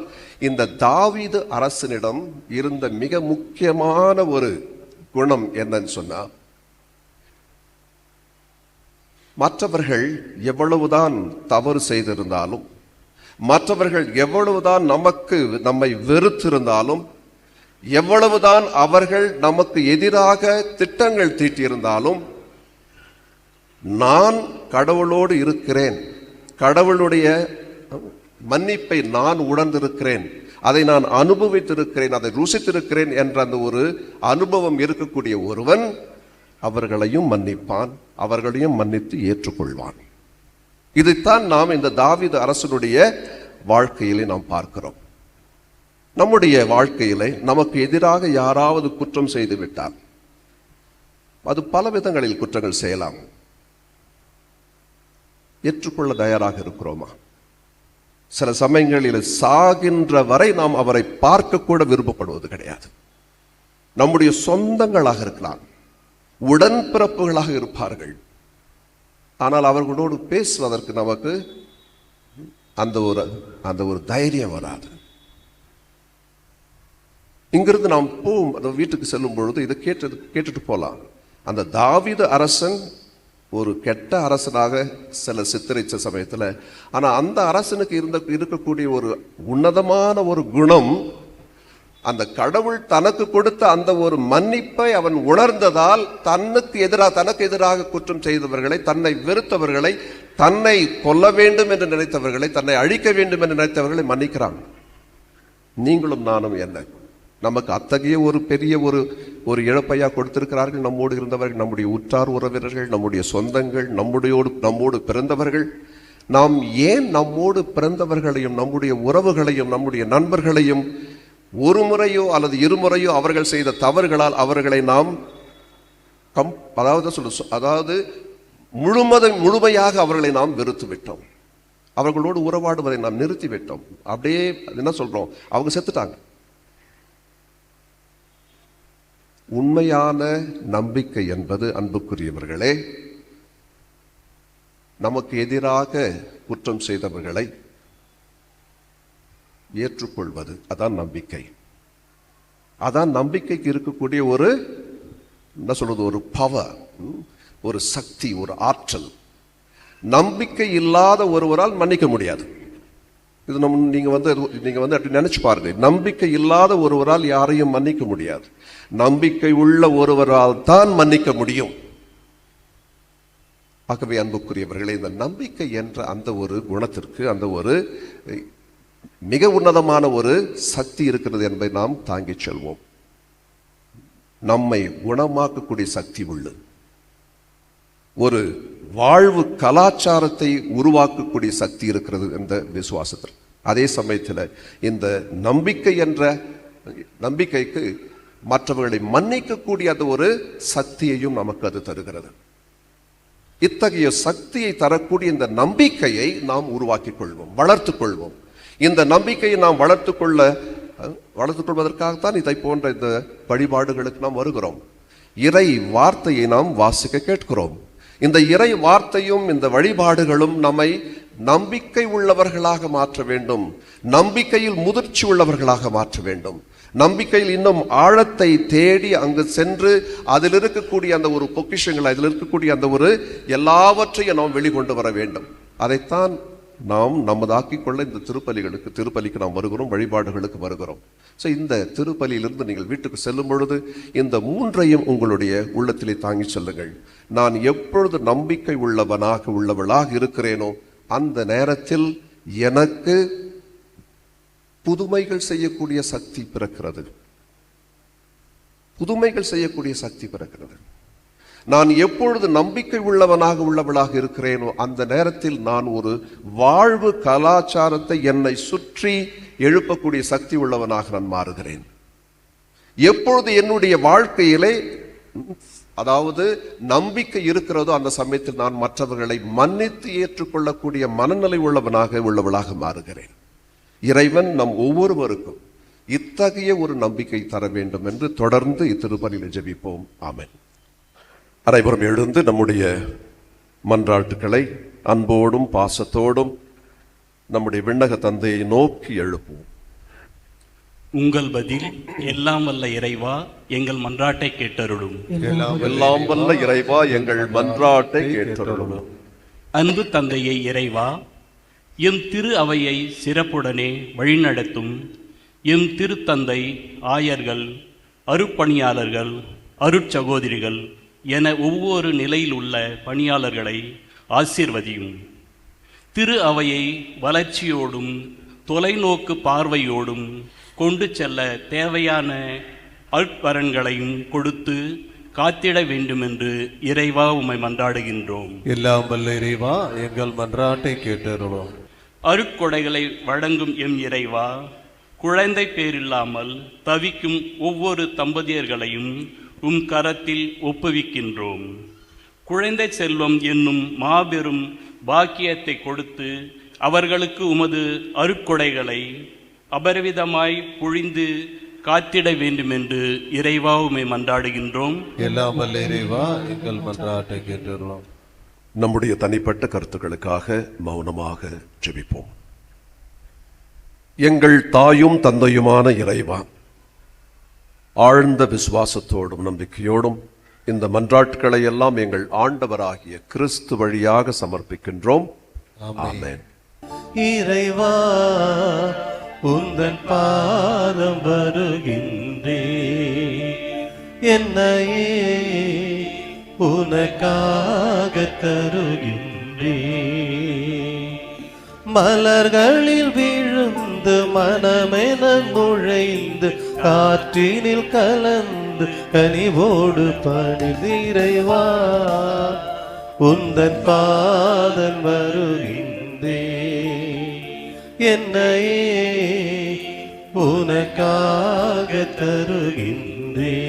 Speaker 2: இந்த தாவீது அரசனிடம் இருந்த மிக முக்கியமான ஒரு குணம் என்னன்னு சொன்னா, மற்றவர்கள் எவ்வளவுதான் தவறு செய்திருந்தாலும், மற்றவர்கள் எவ்வளவுதான் நம்மை வெறுத்திருந்தாலும், எவ்வளவுதான் அவர்கள் நமக்கு எதிராக திட்டங்கள் தீட்டியிருந்தாலும், நான் கடவுளோடு இருக்கிறேன், கடவுளுடைய மன்னிப்பை நான் உணர்ந்திருக்கிறேன், அதை நான் அனுபவித்திருக்கிறேன், அதை ருசித்திருக்கிறேன் என்ற அந்த ஒரு அனுபவம் இருக்கக்கூடிய ஒருவன் அவர்களையும் மன்னிப்பான், அவர்களையும் மன்னித்து ஏற்றுக்கொள்வான். இதைத்தான் நாம் இந்த தாவீது அரசனுடைய வாழ்க்கையிலே நாம் பார்க்கிறோம். நம்முடைய வாழ்க்கையிலே நமக்கு எதிராக யாராவது குற்றம் செய்து விட்டால், அது பல விதங்களில் குற்றங்கள் செய்யலாம், ஏற்றுக்கொள்ள தயாராக இருக்கிறோமா? சில சமயங்களில் சாகின்ற வரை நாம் அவரை பார்க்க கூட விருப்பப்படுவது கிடையாது. நம்முடைய சொந்தங்களாக இருக்கலாம், உடன்பிறப்புகளாக இருப்பார்கள். ஆனால் அவர்களோடு பேசுவதற்கு நமக்கு அந்த ஒரு தைரியம் வராது. இங்கிருந்து நாம் வீட்டுக்கு செல்லும் பொழுது இதை கேட்டுட்டு போலாம். அந்த தாவீது அரசன் ஒரு கெட்ட அரசனாக சில சித்தரித்த சமயத்தில், ஆனால் அந்த அரசனுக்கு இருக்கக்கூடிய ஒரு உன்னதமான ஒரு குணம், அந்த கடவுள் தனக்கு கொடுத்த அந்த ஒரு மன்னிப்பை அவன் உணர்ந்ததால் தனக்கு எதிராக குற்றம் செய்தவர்களை, தன்னை வெறுத்தவர்களை, தன்னை கொல்ல வேண்டும் என்று நினைத்தவர்களை, தன்னை அழிக்க வேண்டும் என்று நினைத்தவர்களை மன்னிக்கிறான். நீங்களும் நானும் என்ன, நமக்கு அத்தகைய ஒரு பெரிய ஒரு இழப்பையா கொடுத்திருக்கிறார்கள் நம்மோடு இருந்தவர்கள், நம்முடைய உற்றார் உறவினர்கள், நம்முடைய சொந்தங்கள், நம்மோடு பிறந்தவர்கள். நாம் ஏன் நம்மோடு பிறந்தவர்களையும் நம்முடைய உறவுகளையும் நம்முடைய நண்பர்களையும் ஒரு முறையோ அல்லது இருமுறையோ அவர்கள் செய்த தவறுகளால் அவர்களை நாம் முழுமையாக அவர்களை நாம் வெறுத்து விட்டோம். அவர்களோடு உறவாடுவதை நாம் நிறுத்திவிட்டோம். அப்படியே என்ன சொல்றோம், அவங்க செத்துட்டாங்க. உண்மையான நம்பிக்கை என்பது, அன்புக்குரியவர்களே, நமக்கு எதிராக குற்றம் செய்தவர்களை ஏற்றுக்கொள்வது. அதான் நம்பிக்கை. அதான் நம்பிக்கைக்கு இருக்கக்கூடிய ஒரு என்ன சொல்றது, ஒரு பவர், ஒரு சக்தி, ஒரு ஆற்றல். நம்பிக்கை இல்லாத ஒருவரால் மன்னிக்க முடியாது. இது நீங்க வந்து அப்படி நினைச்சு பாருங்க. நம்பிக்கை இல்லாத ஒருவரால் யாரையும் மன்னிக்க முடியாது. நம்பிக்கை உள்ள ஒருவரால் தான் மன்னிக்க முடியும். ஆகவே அன்புக்குரியவர்களே, இந்த நம்பிக்கை என்ற அந்த ஒரு குணத்திற்கு அந்த ஒரு மிக உன்னதமான ஒரு சக்தி இருக்கிறது என்பதை நாம் தாங்கிச் செல்வோம். நம்மை குணமாக்கக்கூடிய சக்தி உள்ளது. ஒரு வாழ்வு கலாச்சாரத்தை உருவாக்கக்கூடிய சக்தி இருக்கிறது இந்த விசுவாசத்தில். அதே சமயத்தில் இந்த நம்பிக்கை என்ற நம்பிக்கைக்கு மற்றவர்களை மன்னிக்கக்கூடிய அந்த ஒரு சக்தியையும் நமக்கு அது தருகிறது. இத்தகைய சக்தியை தரக்கூடிய இந்த நம்பிக்கையை நாம் உருவாக்கிக் கொள்வோம், வளர்த்துக் கொள்வோம். இந்த நம்பிக்கையை நாம் வளர்த்துக் கொள்வதற்காகத்தான் இதை போன்ற இந்த வழிபாடுகளுக்கு நாம் வருகிறோம். இறை வார்த்தையை நாம் வாசிக்க கேட்கிறோம். இந்த இறை வார்த்தையும் இந்த வழிபாடுகளும் நம்மை நம்பிக்கை உள்ளவர்களாக மாற்ற வேண்டும், நம்பிக்கையில் முதிர்ச்சி உள்ளவர்களாக மாற்ற வேண்டும், நம்பிக்கையில் இன்னும் ஆழத்தை தேடி அங்கு சென்று அதில் இருக்கக்கூடிய அந்த ஒரு பொக்கிஷங்கள், அதில் இருக்கக்கூடிய அந்த ஒரு எல்லாவற்றையும் நாம் வெளிக்கொண்டு வர வேண்டும். அதைத்தான் நாம் நமதாக்கிக் கொள்ள இந்த திருப்பலிக்கு நாம் வருகிறோம், வழிபாடுகளுக்கு வருகிறோம். ஸோ இந்த திருப்பலியிலிருந்து நீங்கள் வீட்டுக்கு செல்லும் பொழுது இந்த மூன்றையும் உங்களுடைய உள்ளத்திலே தாங்கி செல்லுங்கள். நான் எப்பொழுது நம்பிக்கை உள்ளவளாக இருக்கிறேனோ அந்த நேரத்தில் எனக்கு புதுமைகள் செய்யக்கூடிய சக்தி பிறக்கிறது. புதுமைகள் செய்யக்கூடிய சக்தி பிறக்கிறது. நான் எப்பொழுது நம்பிக்கை உள்ளவளாக இருக்கிறேனோ அந்த நேரத்தில் நான் ஒரு வாழ்வு கலாச்சாரத்தை என்னை சுற்றி எழுப்பக்கூடிய சக்தி உள்ளவனாக நான் மாறுகிறேன். எப்பொழுது என்னுடைய வாழ்க்கையிலே அதாவது நம்பிக்கை இருக்கிறதோ அந்த சமயத்தில் நான் மற்றவர்களை மன்னித்து ஏற்றுக்கொள்ளக்கூடிய மனநிலை உள்ளவளாக மாறுகிறேன். இறைவன் நம் ஒவ்வொருவருக்கும் இத்தகைய ஒரு நம்பிக்கை தர வேண்டும் என்று தொடர்ந்து இத்திருப்பலியில் ஜெபிப்போம். ஆமென். அனைவரும் எழுந்து நம்முடைய மன்றாட்டுக்களை அன்போடும் பாசத்தோடும் நம்முடைய விண்ணக தந்தையை நோக்கி எழுப்புவோம்.
Speaker 7: உங்கள் பதில் எல்லாம் வல்ல இறைவா எங்கள் மன்றாட்டை கேட்டருளும்.
Speaker 2: எல்லாம் வல்ல இறைவா எங்கள் மன்றாட்டை கேட்டருளும்.
Speaker 7: அன்பு தந்தையை இறைவா, எம் திரு அவையை சிறப்புடனே வழிநடத்தும் எம் திருத்தந்தை, ஆயர்கள், அருட்பணியாளர்கள், அருட்சகோதரிகள் என ஒவ்வொரு நிலையில் உள்ள பணியாளர்களை ஆசீர்வதியும். திரு அவையை வளர்ச்சியோடும் தொலைநோக்கு பார்வையோடும் கொண்டு செல்ல தேவையான அற்பரன்களையும் கொடுத்து காத்திட வேண்டுமென்று இறைவா உம்மை மன்றாடுகின்றோம்.
Speaker 3: எல்லாம் வல்ல இறைவா எங்கள் மன்றாட்டை கேட்டருளும்.
Speaker 7: அருட்கொடைகளை வழங்கும் எம் இறைவா, குழந்தை பேரில்லாமல் தவிக்கும் ஒவ்வொரு தம்பதியர்களையும் உம் கரத்தில் ஒப்புவிக்கின்றோம். குழந்தை செல்வம் என்னும் மாபெரும் பாக்கியத்தை கொடுத்து அவர்களுக்கு உமது அருட்கொடைகளை அபரிவிதமாய் பொழிந்து காத்திட வேண்டுமென்று இறைவா உம்மை மன்றாடுகின்றோம்.
Speaker 3: எல்லாம் வல்ல இறைவா எங்கள் மன்றாட்டை கேட்டருளும்.
Speaker 2: நம்முடைய தனிப்பட்ட கருத்துக்களுக்காக மௌனமாக ஜெபிப்போம். எங்கள் தாயும் தந்தையுமான இறைவா, ஆழ்ந்த விசுவாசத்தோடும் நம்பிக்கையோடும் இந்த மன்றாட்டுக்களை எல்லாம் எங்கள் ஆண்டவராகிய கிறிஸ்து வழியாக சமர்ப்பிக்கின்றோம். ஆமென்.
Speaker 3: இறைவா உந்தன் பாதம் வருகின்றே, என்னையே உனக்காக தருகின்றே. மலர்களில் விழுந்து மனமென நுழைந்து காற்றினில் கலந்து கனிவோடு பணிந்து இறைவா உந்தன் பாதம் வருகின்றே, என்னையே உனக்காக தருகின்றே.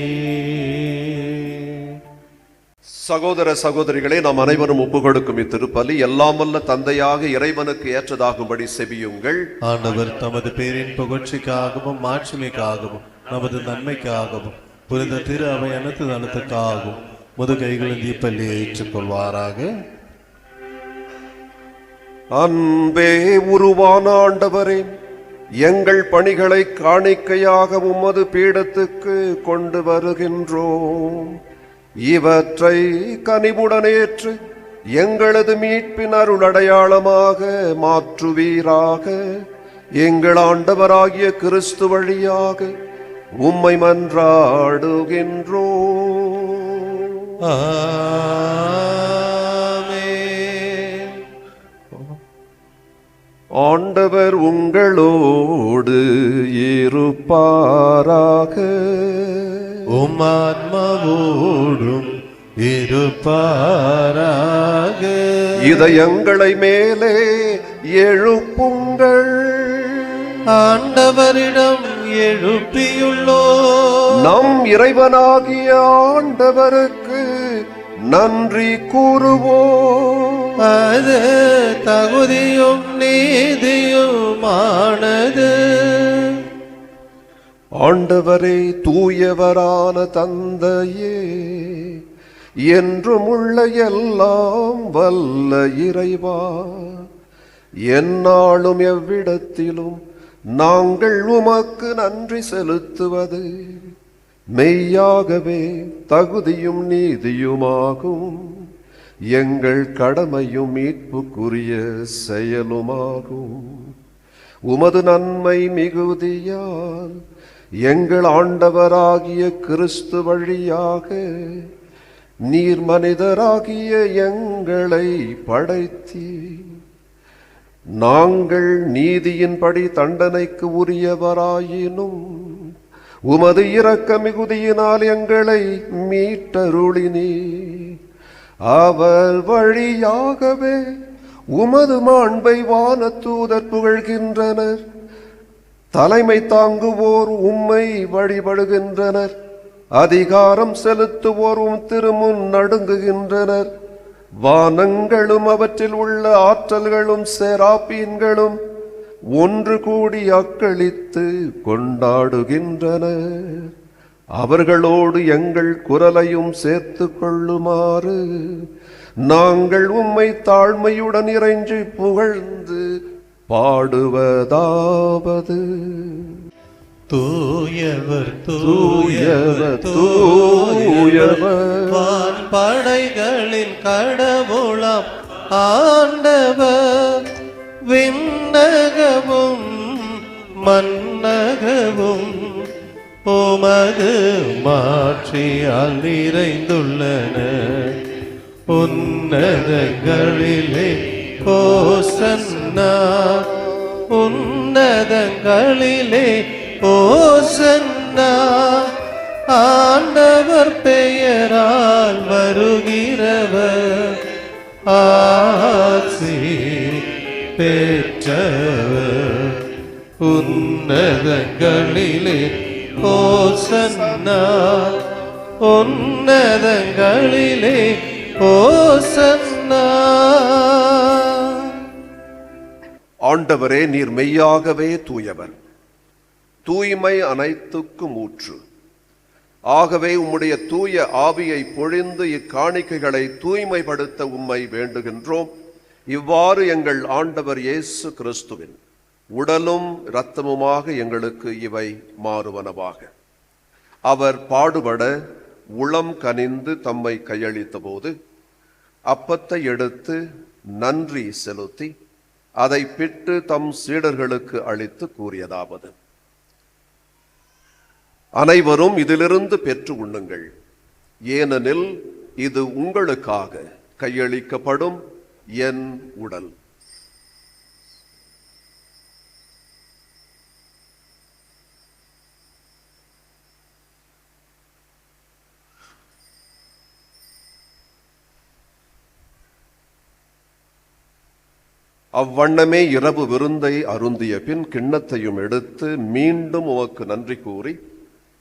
Speaker 2: சகோதர சகோதரிகளே, நாம் அனைவரும் ஒப்பு கொடுக்கும் இத்திருப்பலி எல்லாம் வல்ல தந்தையாக இறைவனுக்கு ஏற்றதாகும்படி செபியுங்கள்.
Speaker 3: ஆண்டவர் தமது பேரின் புகழ்ச்சிக்காகவும் மாட்சிமைக்காகவும் நமது நன்மைக்காகவும் புரிந்த திரு அவை அனைத்து நலத்துக்காகவும் முதுகைகளின் தீப்பள்ளியை ஏற்றுக்கொள்வாராக.
Speaker 2: அன்பே உருவான ஆண்டவரே, எங்கள் பணிகளை காணிக்கையாக உமது பீடத்துக்கு கொண்டு வருகின்றோம். இவற்றை கனிவுடன் ஏற்று எங்களது மீட்பின் அருள் அடையாளமாக மாற்றுவீராக. எங்கள் ஆண்டவராகிய கிறிஸ்து வழியாக உம்மை மன்றாடுகின்றோம்.
Speaker 3: ஆமென்.
Speaker 2: ஆண்டவர் உங்களோடு இருப்பாராக.
Speaker 3: உம் ஆத்மாவோடும் இருப்பாராக.
Speaker 2: இதயங்களை மேலே எழுப்புங்கள்.
Speaker 3: ஆண்டவரிடம் எழுப்பியுள்ளோ
Speaker 2: நம் இறைவனாகிய ஆண்டவருக்கு நன்றி கூறுவோம்.
Speaker 3: அது தகுதியும் நீதியுமானது.
Speaker 2: ஆண்டவரே, தூயவரான தந்தையே, என்றும் உள்ள எல்லாம் வல்ல இறைவா, எந்நாளும் எவ்விடத்திலும் நாங்கள் உமக்கு நன்றி செலுத்துவது மெய்யாகவே தகுதியும் நீதியுமாகும். எங்கள் கடமையும் மீட்புக்குரிய செயலுமாகும். உமது நன்மை மிகுதியால் எங்கள் ஆண்டவராகிய கிறிஸ்து வழியாக நீர் மனிதராகிய எங்களை படைத்தீ. நாங்கள் நீதியின்படி தண்டனைக்கு உரியவராயினும் உமது இரக்க மிகுதியினால் எங்களை மீட்டருளினீ. அவர் வழியாகவே உமது மாண்பை வான தூதர் புகழ்கின்றனர். தலைமை தாங்குவோர் உம்மை வழிபடுகின்றனர். அதிகாரம் செலுத்துவோர் உம் திருமுன் நடுங்குகின்றனர். வானங்களும் அவற்றில் உள்ள ஆற்றல்களும் செராப்பீன்களும் ஒன்று கூடி அக்களித்து கொண்டாடுகின்றனர். அவர்களோடு எங்கள் குரலையும் சேர்த்து கொள்ளுமாறு நாங்கள் உம்மை தாழ்மையுடன் இறைஞ்சி புகழ்ந்து பாடுவதாவது.
Speaker 3: தூயவர்
Speaker 2: தூயவர் தூயவர்
Speaker 3: வான்படைகளின் கடவுளாம் ஆண்டவர். விண்ணகமும் மன்னகமும் உமது மாட்சியால் நிறைந்துள்ளன. உன்னதங்களிலே ஓசன்னா, உன்னதங்களிலே ஓசன்னா. ஆண்டவர் பெயரால் வருகிறவர் ஆசி பெற்றவர். உன்னதங்களிலே ஓசன்னா, உன்னதங்களிலே ஓசன்னா.
Speaker 2: ஆண்டவரே, நீர் மெய்யாகவே தூயவர், தூய்மை அனைத்துக்கும் ஊற்று. ஆகவே உம்முடைய தூய ஆவியை பொழிந்து இக்காணிக்கைகளை தூய்மைப்படுத்த உம்மை வேண்டுகின்றோம். இவ்வாறு எங்கள் ஆண்டவர் இயேசு கிறிஸ்துவின் உடலும் இரத்தமுமாக எங்களுக்கு இவை மாறுவனவாக. அவர் பாடுபட உளம் கனிந்து தம்மை கையளித்த போது அப்பத்தை எடுத்து நன்றி செலுத்தி அதை பிட்டு தம் சீடர்களுக்கு அளித்து கூறியதாவது: அனைவரும் இதிலிருந்து பெற்று உண்ணுங்கள், ஏனெனில் இது உங்களுக்காக கையளிக்கப்படும் என் உடல். அவ்வண்ணமே இரவு விருந்தை அருந்திய பின் கிண்ணத்தையும் எடுத்து மீண்டும் உமக்கு நன்றி கூறி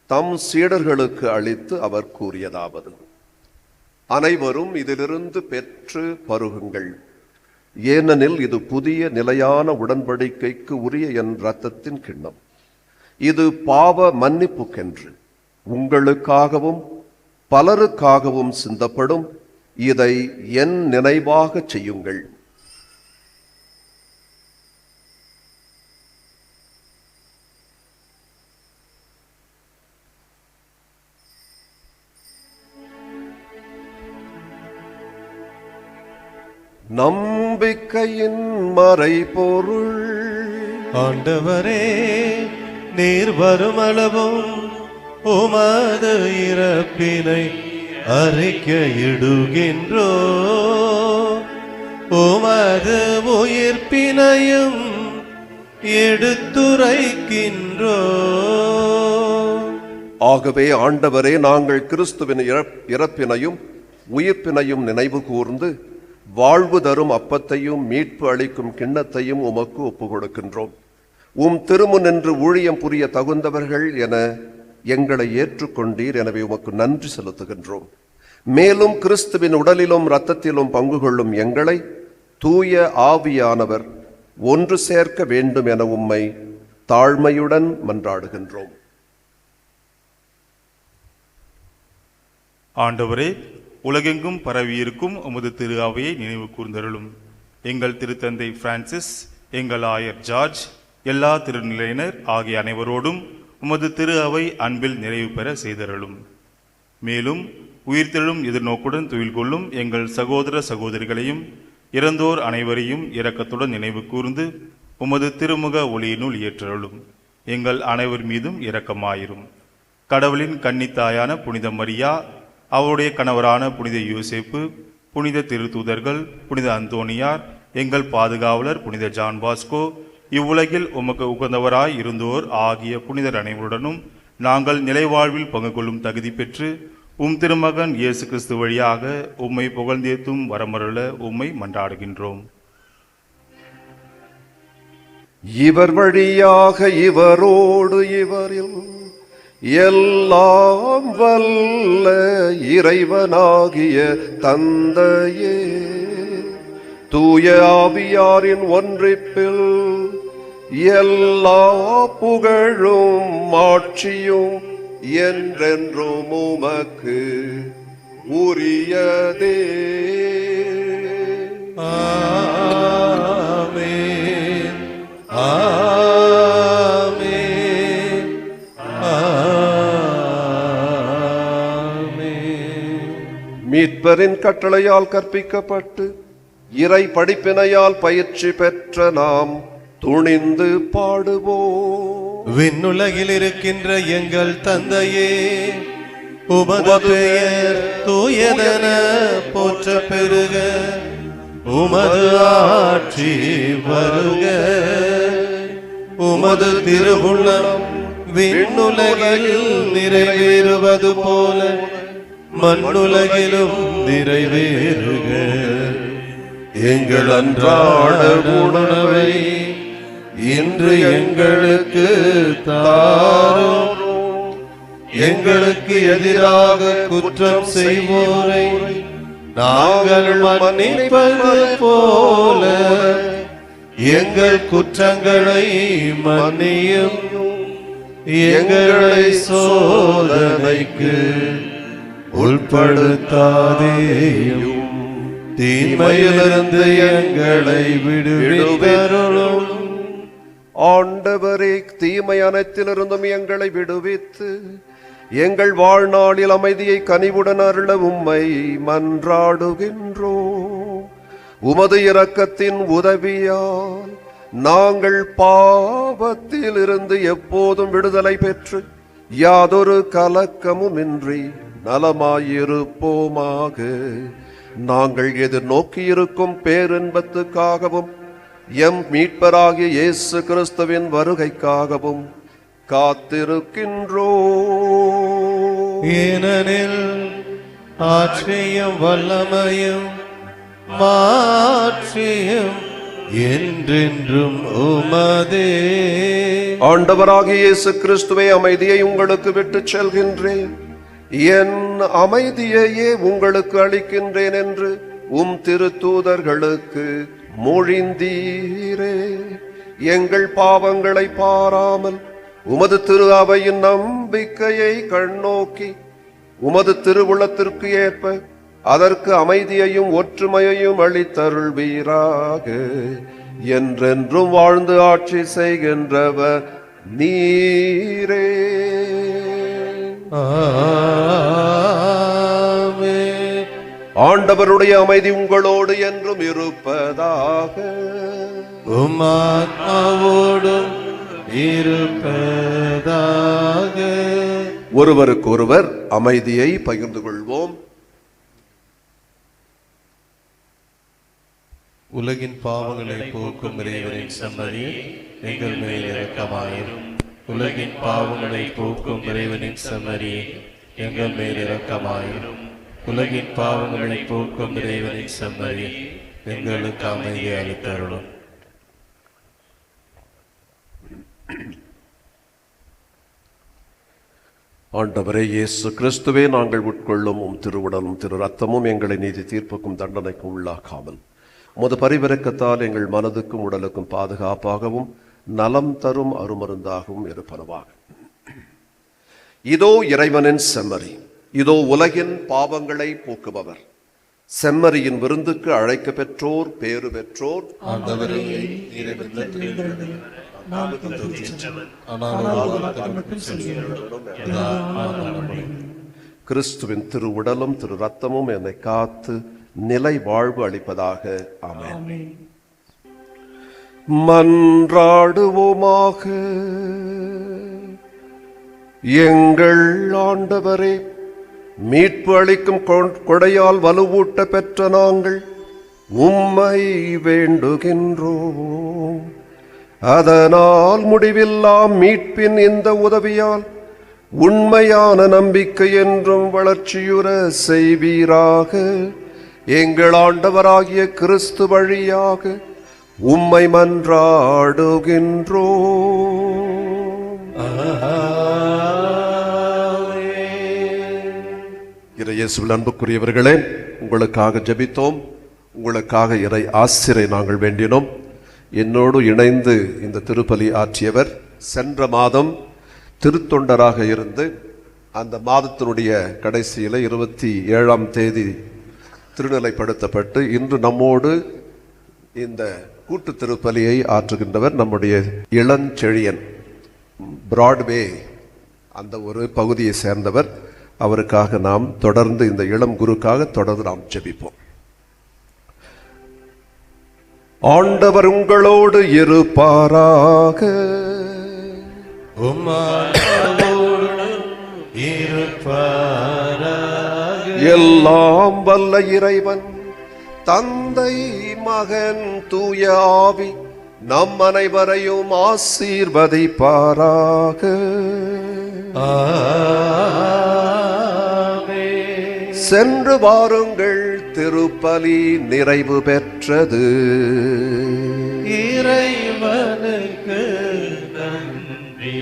Speaker 2: தம் சீடர்களுக்கு அளித்து அவர் கூறியதாவது: அனைவரும் இதிலிருந்து பெற்று பருகுங்கள். ஏனெனில் இது புதிய நிலையான உடன்படிக்கைக்கு உரிய என் இரத்தத்தின் கிண்ணம். இது பாவ மன்னிப்புக்கென்று உங்களுக்காகவும் பலருக்காகவும் சிந்தப்படும். இதை என் நினைவாக செய்யுங்கள். நம்பிக்கையின் மறைபொருள்.
Speaker 3: ஆண்டவரே, நீர் வருமளவும் உமது இறப்பினை அறிக்கையிடுகின்றோ, உமது உயிர்ப்பினையும் எடுத்துரைக்கின்றோ.
Speaker 2: ஆகவே ஆண்டவரே, நாங்கள் கிறிஸ்துவின் இறப்பினையும் உயிர்ப்பினையும் நினைவு கூர்ந்து வாழ்வு தரும் அப்பத்தையும் மீட்பு அளிக்கும் கிண்ணத்தையும் உமக்கு ஒப்பு கொடுக்கின்றோம். உம் திருமுன் நின்று ஊழியம் புரிய தகுந்தவர்கள் என எங்களை ஏற்றுக்கொண்டீர். எனவே உமக்கு நன்றி செலுத்துகின்றோம். மேலும் கிறிஸ்துவின் உடலிலும் இரத்தத்திலும் பங்கு கொள்ளும் எங்களை தூய ஆவியானவர் ஒன்று சேர்க்க வேண்டும் என உம்மை தாழ்மையுடன் மன்றாடுகின்றோம்.
Speaker 6: ஆண்டவரே, உலகெங்கும் பரவியிருக்கும் உமது திரு அவையை நினைவு கூர்ந்தருளும். எங்கள் திருத்தந்தை பிரான்சிஸ், எங்கள் ஆயர் ஜார்ஜ், எல்லா திருநிலையினர் ஆகிய அனைவரோடும் உமது திரு அவை அன்பில் நிறைவு பெற செய்தருளும். மேலும் உயிர்த்தெழும் எதிர்நோக்குடன் துயில் கொள்ளும் எங்கள் சகோதர சகோதரிகளையும் இறந்தோர் அனைவரையும் இரக்கத்துடன் நினைவு கூர்ந்து உமது திருமுக ஒளியினுள் ஏற்றருளும். எங்கள் அனைவர் மீதும் இரக்கமாயிரும். கடவுளின் கன்னித்தாயான புனித மரியா, அவருடைய கணவரான புனித யோசேப்பு, புனித திருத்தூதர்கள், புனித அந்தோனியார், எங்கள் பாதுகாவலர் புனித ஜான் பாஸ்கோ, இவ்வுலகில் உமக்கு உகந்தவராய் இருந்தோர் ஆகிய புனிதர் அனைவருடனும் நாங்கள் நிலைவாழ்வில் பங்கு கொள்ளும் தகுதி பெற்று உம் திருமகன் இயேசு கிறிஸ்து வழியாக உம்மை புகழ்ந்தேத்தும் வரமருள உம்மை மன்றாடுகின்றோம்.
Speaker 2: இவர் வழியாக இவரோடு இவரில் எல்லாம் வல்ல இறைவனாகிய தந்தையே, தூய ஆவியாரின் ஒன்றிப்பில் எல்லா புகழும் மாட்சியும் என்றென்றும் உமக்கு உரியதே.
Speaker 3: ஆமென். ஆமென். ஆமென்.
Speaker 2: மீட்பரின் கட்டளையால் கற்பிக்கப்பட்டு இறை படிப்பினையால் பயிற்சி பெற்ற நாம் துணிந்து பாடுவோம்.
Speaker 3: விண்ணுலகில் இருக்கின்ற எங்கள் தந்தையே, உமது பெயர் தூயதென போற்ற பெறுக. உமது ஆட்சி வருக. உமது திருவுள்ளம் விண்ணுலகில் நிறைவேறுவது போல மண்ணுலகிலும் நிறைவேறுக. எங்கள் அன்றாட உணவை இன்று எங்களுக்கு தாரும். எங்களுக்கு எதிராக குற்றம் செய்வோரை நாங்கள் மன்னிப்பது போல எங்கள் குற்றங்களை மன்னியும். எங்களை சோதனைக்கு உட்படுத்தாதேயும், தீமையிலிருந்து எங்களை விடுவித்தருளும்.
Speaker 2: ஆண்டவரே, தீமை அனைத்திலிருந்தும் எங்களை விடுவித்து எங்கள் வாழ்நாளில் அமைதியை கனிவுடன் அருள உம்மை மன்றாடுகின்றோம். உமது இரக்கத்தின் உதவியால் நாங்கள் பாவத்தில் இருந்து எப்போதும் விடுதலை பெற்று யாதொரு கலக்கமுமின்றி நலமாயிருப்போமாக. நாங்கள் எதிர்நோக்கியிருக்கும் பேரின்பத்துக்காகவும் எம் மீட்பராகிய இயேசு கிறிஸ்துவின் வருகைக்காகவும் காத்திருக்கின்றோம்.
Speaker 3: ஏனெனில் ஆட்சியும் வல்லமையும் மாட்சியும் என்றென்றும் உமதே.
Speaker 2: ஆண்டவராகிய இயேசு கிறிஸ்துவே, அமைதியை உங்களுக்கு விட்டுச் செல்கின்றேன். என் அமைதியையே உங்களுக்கு அளிக்கின்றேன் என்று உம் திருத்தூதர்களுக்கு மொழிந்தீரே. எங்கள் பாவங்களை பாராமல் உமது திரு அவையின் நம்பிக்கையை கண்ணோக்கி உமது திருவுளத்திற்கு ஏற்ப அதற்கு அமைதியையும் ஒற்றுமையையும் அளித்தருள்வீராக. என்றென்றும் வாழ்ந்து ஆட்சி செய்கின்றவர் நீரே. ஆண்டவருடைய அமைதி உங்களோடு என்றும் இருப்பதாக.
Speaker 3: உம்மாத்மாவோடும் இருப்பதாக.
Speaker 2: ஒருவருக்கொருவர் அமைதியை பகிர்ந்து கொள்வோம்.
Speaker 3: உலகின் பாவங்களை போக்கும் இறைவனின் செம்மறியே எங்கள் மேல் இரக்கமாயிரும். உலகின் பாவங்களை போக்கும் இறைவனின் செம்மறியே எங்கள் மேல் இரக்கமாயிரும். உலகின் பாவங்களை போக்கும் இறைவனின் செம்மறியே எங்களுக்கு அமைதியை அளித்தருளும்.
Speaker 2: ஆண்டவரே இயேசு கிறிஸ்துவே, நாங்கள் உட்கொள்ளும் உம் திருவுடலும் திரு ரத்தமும் எங்களை நீதி தீர்ப்புக்கும் தண்டனைக்கும் உள்ளாக்காமல் உமது பரிவிரக்கத்தால் எங்கள் மனதுக்கும் உடலுக்கும் பாதுகாப்பாகவும் நலம் தரும் அருமருந்தாகவும் இருப்பனவாக. இதோ இறைவனின் செம்மறி, இதோ உலகின் பாவங்களை போக்குபவர். செம்மறியின் விருந்துக்கு அழைக்க பெற்றோர் பேறு பெற்றோர். கிறிஸ்துவின் திருவுடலும் திரு ரத்தமும் என்னை காத்து நிலை வாழ்வு அளிப்பதாக. ஆமென். மன்றாடுவோமாக. எங்கள் ஆண்டவரே, மீட்பு அளிக்கும் கொடையால் வலுவூட்ட பெற்ற நாங்கள் உம்மை வேண்டுகின்றோம். அதனால் முடிவில்லா மீட்பின் இந்த உதவியால் உண்மையான நம்பிக்கை என்றும் வளர்ச்சியுற செய்வீராக. எங்கள் ஆண்டவராகிய கிறிஸ்து வழியாக உம்மை மன்றாடுகின்றோம். இறையேசுவில் அன்புக்குரியவர்களே, உங்களுக்காக ஜெபித்தோம், உங்களுக்காக இறை ஆசிரை நாங்கள் வேண்டினோம். என்னோடு இணைந்து இந்த திருப்பலி ஆற்றியவர் சென்ற மாதம் திருத்தொண்டராக இருந்து அந்த மாதத்தினுடைய கடைசியில் 27ஆம் தேதி திருநிலைப்படுத்தப்பட்டு இன்று நம்மோடு இந்த கூட்டு திருப்பலியை ஆற்றுகின்றவர் நம்முடைய இளஞ்செழியன், பிராட்வே அந்த ஒரு பகுதியை சேர்ந்தவர். அவருக்காக நாம் தொடர்ந்து, இந்த இளம் குருக்காக தொடர்ந்து நாம் ஜெபிப்போம். ஆண்டவர் உங்களோடு இருப்பாராக. எல்லாம் வல்ல இறைவன் தந்தை, மகன், தூய ஆவி நம் அனைவரையும் ஆசீர்வதிப்பாராக. சென்று வாருங்கள், திருப்பலி நிறைவு பெற்றது.
Speaker 3: இறைவனுக்கு நன்றி.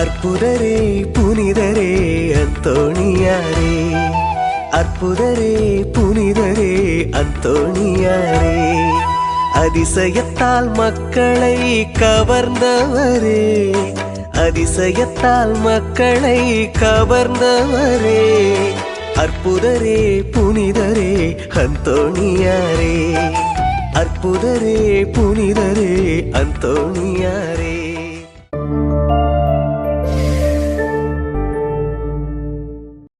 Speaker 1: அற்புதரே புனிதரே அந்தோணியாரே, அற்புதரே புனிதரே அந்தோணியாரே, அதிசயத்தால் மக்களை கவர்ந்தவரே, அதிசயத்தால் மக்களை கவர்ந்தவரே, அற்புதரே புனிதரே அந்தோணியாரே, அற்புதரே புனிதரே அந்தோணியாரே.